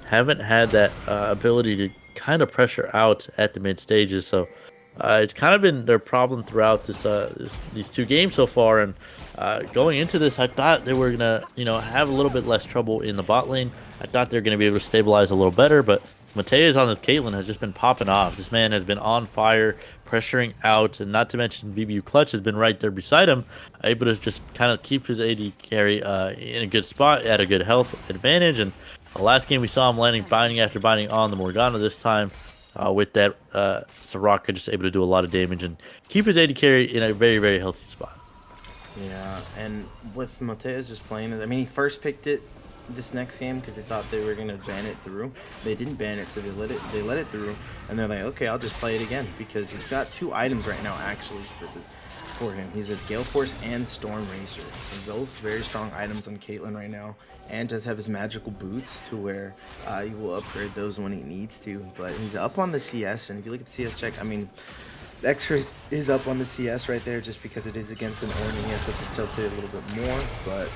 B: Haven't had that ability to kind of pressure out at the mid stages. So it's kind of been their problem throughout these two games so far. And going into this, I thought they were gonna, have a little bit less trouble in the bot lane. I thought they were gonna be able to stabilize a little better, but Mateus on this Caitlyn has just been popping off. This man has been on fire, pressuring out, and not to mention VBU Clutch has been right there beside him, able to just kind of keep his AD carry in a good spot, at a good health advantage. And the last game we saw him landing binding after binding on the Morgana this time. With that, Soraka just able to do a lot of damage and keep his AD carry in a very, very healthy spot.
A: Yeah, and with Mateus just playing it, I mean, he first picked it this next game because they thought they were gonna ban it through. They didn't ban it, so they let it through, and they're like, okay, I'll just play it again because he's got two items right now actually for him. He has Gale Force and Storm Racer. So both very strong items on Caitlyn right now, and does have his magical boots to where he will upgrade those when he needs to. But he's up on the CS, and if you look at the CS check, I mean, X-Ray is up on the CS right there just because it is against an Ornn. He has to facilitate a little bit more, but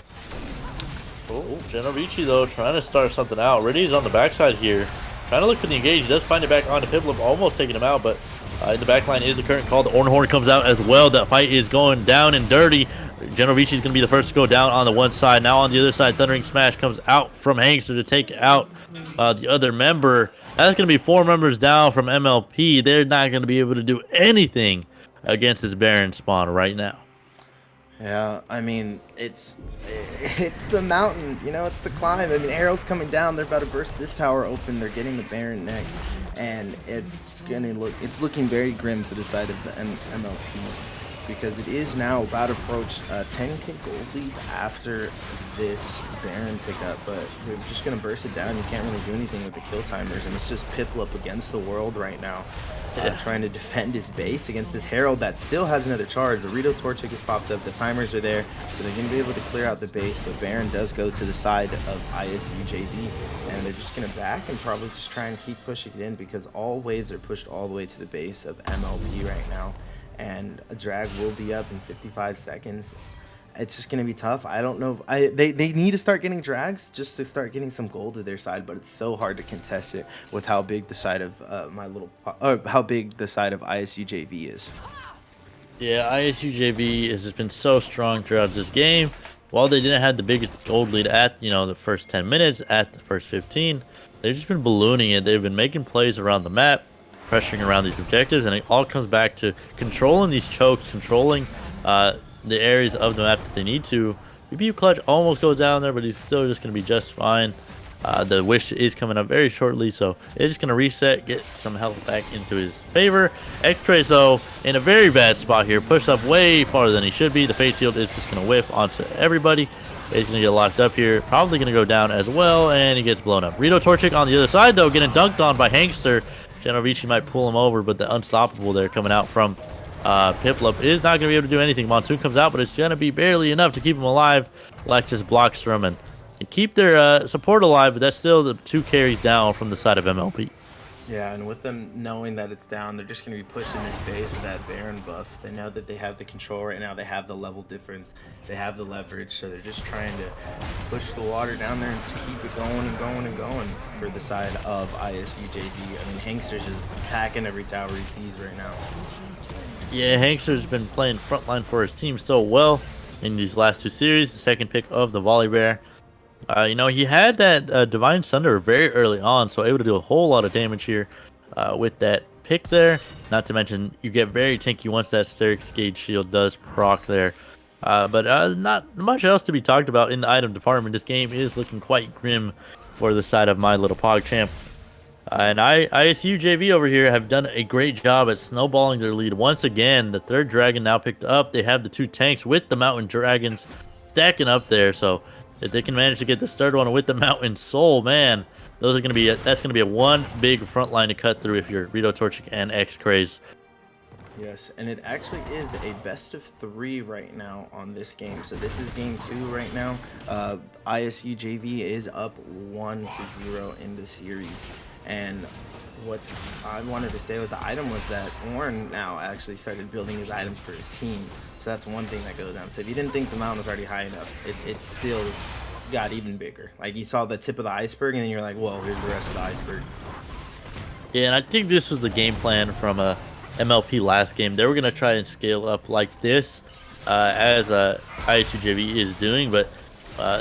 B: Oh, Genovici though, trying to start something out. Riddy's on the backside here, trying to look for the engage. He does find it back onto Piplup, almost taking him out, but in the backline is the current call. The Ornn Horn comes out as well. That fight is going down and dirty. Genovici is going to be the first to go down on the one side. Now on the other side, Thundering Smash comes out from Hangster to take out the other member. That's going to be 4 members down from MLP. They're not going to be able to do anything against this Baron spawn right now.
A: yeah, I mean, it's the mountain, it's the climb. I mean, Herald's coming down. They're about to burst this tower open. They're getting the Baron next, and it's looking very grim for the side of the MLP because it is now about to approach 10k gold lead after this Baron pickup, but they're just gonna burst it down. You can't really do anything with the kill timers, and it's just Piplup against the world right now. Trying to defend his base against this Herald that still has another charge. The Rito Torchic has popped up. The timers are there, so they're going to be able to clear out the base. But Baron does go to the side of ISU JV, and they're just going to back and probably just try and keep pushing it in because all waves are pushed all the way to the base of MLP right now. And a drag will be up in 55 seconds. It's just going to be tough. I don't know. They need to start getting drags just to start getting some gold to their side, but it's so hard to contest it with how big the side of how big the side of ISU JV is.
B: Yeah, ISU JV has just been so strong throughout this game. While they didn't have the biggest gold lead at the first 10 minutes, at the first 15, they've just been ballooning it. They've been making plays around the map, pressuring around these objectives, and it all comes back to controlling these chokes, controlling the areas of the map that they need to. VBU Clutch almost goes down there, but he's still just going to be just fine. The wish is coming up very shortly, so it's just going to reset, get some health back into his favor. X-Trace, though, in a very bad spot here, pushed up way farther than he should be. The face shield is just going to whiff onto everybody. He's going to get locked up here, probably going to go down as well, and he gets blown up. Rito Torchic on the other side, though, getting dunked on by Hangster. Genovici might pull him over, but the unstoppable there coming out from Piplup is not going to be able to do anything. Monsoon comes out, but it's going to be barely enough to keep him alive. Lex just blocks from and keep their support alive, but that's still the 2 carries down from the side of MLP.
A: Yeah, and with them knowing that it's down, they're just going to be pushing this base with that Baron buff. They know that they have the control right now. They have the level difference. They have the leverage, so they're just trying to push the water down there and just keep it going and going and going for the side of ISU JV. I mean, Hangster's just attacking every tower he sees right now.
B: Yeah, Hangster's been playing frontline for his team so well in these last 2 series. The second pick of the Volley Bear. He had that Divine Sunder very early on, so able to do a whole lot of damage here with that pick there. Not to mention, you get very tanky once that Sterix Gauge shield does proc there. But not much else to be talked about in the item department. This game is looking quite grim for the side of my little Pogchamp. And ISU JV over here have done a great job at snowballing their lead. Once again, the third dragon now picked up. They have the 2 tanks with the mountain dragons stacking up there. So if they can manage to get this third one with the mountain soul, man, those are gonna be that's gonna be a one big front line to cut through if you're Rito Torchic and X Craze.
A: Yes, and it actually is a best of 3 right now on this game. So this is game 2 right now. ISU JV is up 1-0 in the series. And what I wanted to say with the item was that Warren now actually started building his items for his team. So that's one thing that goes down. So if you didn't think the mountain was already high enough, it still got even bigger. Like you saw the tip of the iceberg and then you're like, whoa, here's the rest of the iceberg.
B: Yeah, and I think this was the game plan from MLP last game. They were going to try and scale up like this as ISU JV is doing, but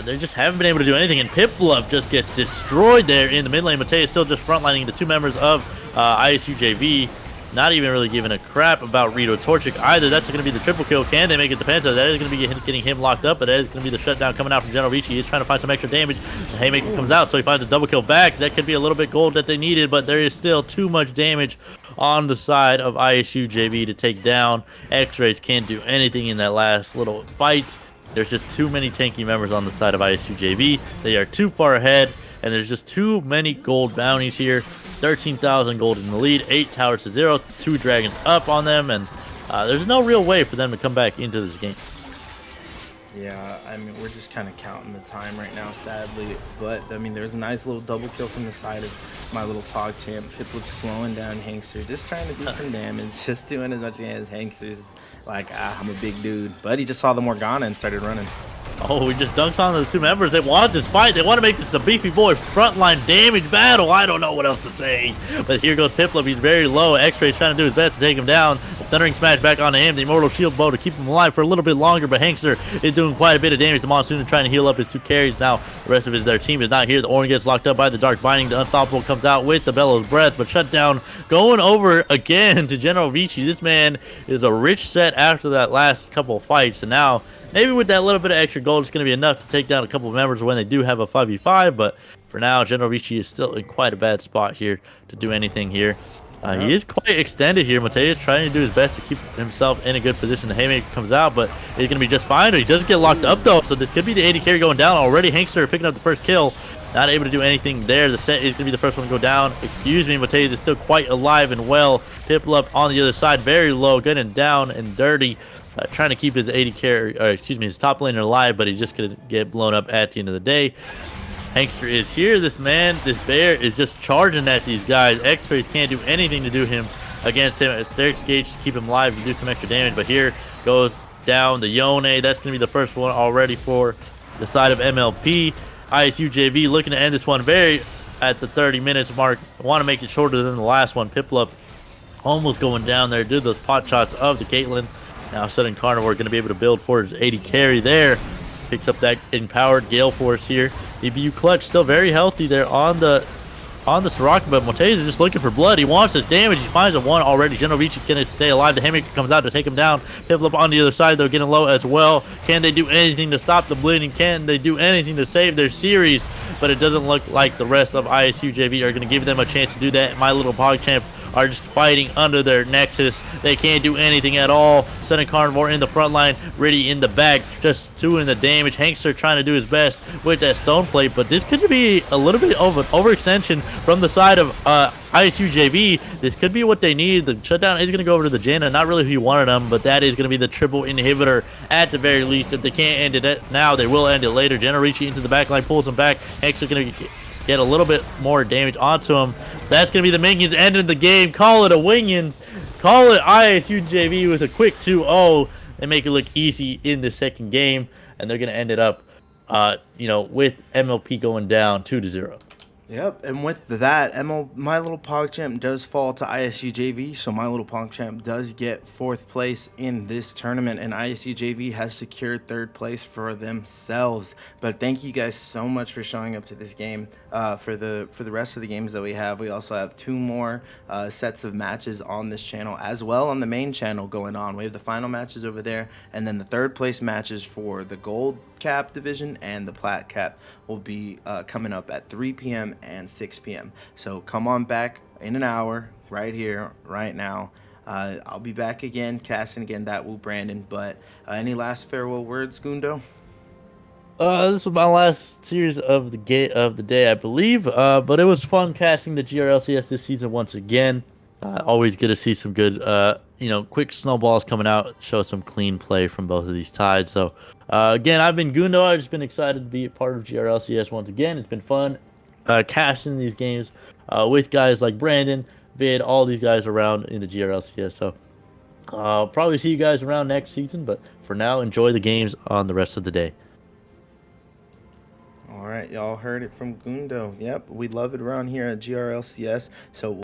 B: they just haven't been able to do anything, and Piplup just gets destroyed there in the mid lane. Matei is still just frontlining the 2 members of ISU JV, not even really giving a crap about Rito Torchic either. That's going to be the triple kill. Can they make it to Penta? That is going to be getting him locked up, but that is going to be the shutdown coming out from GRLCS. He's trying to find some extra damage. The Haymaker comes out, so he finds a double kill back. That could be a little bit gold that they needed, but there is still too much damage on the side of ISU JV to take down. X-Rays can't do anything in that last little fight. There's just too many tanky members on the side of ISU JV. They are too far ahead, and there's just too many gold bounties here. 13,000 gold in the lead, 8 towers to 0, 2 dragons up on them, and there's no real way for them to come back into this game.
A: Yeah, I mean, we're just kind of counting the time right now, sadly. But, I mean, there's a nice little double kill from the side of my little Pogchamp. Piplup slowing down Hankster, just trying to do some damage, just doing as much as Hankster's like, I'm a big dude. But he just saw the Morgana and started running.
B: Oh, he just dunks on the 2 members. They want this fight. They want to make this a beefy boy frontline damage battle. I don't know what else to say. But here goes Piplup. He's very low. X-Ray's trying to do his best to take him down. Thundering Smash back onto him. The Immortal Shield Bow to keep him alive for a little bit longer. But Hankster is doing quite a bit of damage. The Monsoon is trying to heal up his 2 carries. Now, the rest of their team is not here. The Orange gets locked up by the Dark Binding. The Unstoppable comes out with the Bellows Breath. But Shutdown going over again to General Vici. This man is a rich set after that last couple of fights. And now, maybe with that little bit of extra gold, it's going to be enough to take down a couple of members when they do have a 5v5. But for now, General Vici is still in quite a bad spot here to do anything here. He is quite extended here. Matei is trying to do his best to keep himself in a good position. The Haymaker comes out, but he's going to be just fine. He doesn't get locked up, though, so this could be the AD carry going down already. Hankster picking up the first kill. Not able to do anything there. The set is going to be the first one to go down. Excuse me, Matei is still quite alive and well. Piplup on the other side, very low, getting down and dirty. Trying to keep his AD carry, or excuse me, his top laner alive, but he's just going to get blown up at the end of the day. Hankster is here. This bear is just charging at these guys. X-Rays can't do anything to do him against him. Sterix Gauge to keep him alive to do some extra damage, but here goes down the Yone. That's going to be the first one already for the side of MLP. ISU JV looking to end this one very at the 30 minutes mark. I want to make it shorter than the last one. Piplup almost going down there. Do those pot shots of the Caitlyn. Now Southern Carnivore going to be able to build for his 80 carry there. Picks up that empowered Gale Force here. EBU Clutch still very healthy there on the Soraka, but Montez is just looking for blood. He wants this damage. He finds a 1 already. Genovici going to stay alive. The Haymaker comes out to take him down. Piplup on the other side, though, getting low as well. Can they do anything to stop the bleeding? Can they do anything to save their series? But it doesn't look like the rest of ISU JV are going to give them a chance to do that. My little Pogchamp are just fighting under their nexus. They can't do anything at all. Southern Carnivore in the front line, Riddy in the back, just doing the damage. Hankster trying to do his best with that stone plate, but this could be a little bit of an overextension from the side of ISU JV. This could be what they need. The shutdown is going to go over to the Janna. Not really who you wanted them, but that is going to be the triple inhibitor at the very least. If they can't end it now, they will end it later. Janna reaching into the back line, pulls him back. Hankster going to get a little bit more damage onto him. That's going to be the minions ending the game. Call it a winging. Call it ISU JV with a quick 2-0. They make it look easy in the second game, and they're going to end it up, with MLP going down 2-0.
A: Yep, and with that, My Little Pogchamp does fall to ISU JV, so My Little Pogchamp does get fourth place in this tournament, and ISU JV has secured third place for themselves. But thank you guys so much for showing up to this game. For the rest of the games that we have, we also have two more sets of matches on this channel as well on the main channel going on. We have the final matches over there, and then the third place matches for the gold cap division and the plat cap will be coming up at 3 p.m. and 6 p.m. So come on back in an hour right here, right now. I'll be back again, casting again that Woo Brandon. But any last farewell words, Gundo?
B: This was my last series of the day, I believe. But it was fun casting the GRLCS this season once again. Always good to see some good, quick snowballs coming out, show some clean play from both of these tides. So, again, I've been Gundo. I've just been excited to be a part of GRLCS once again. It's been fun casting these games with guys like Brandon, Vid, all these guys around in the GRLCS. So, I'll probably see you guys around next season. But for now, enjoy the games on the rest of the day.
A: All right, y'all heard it from Gundo. Yep, we love it around here at GRLCS. So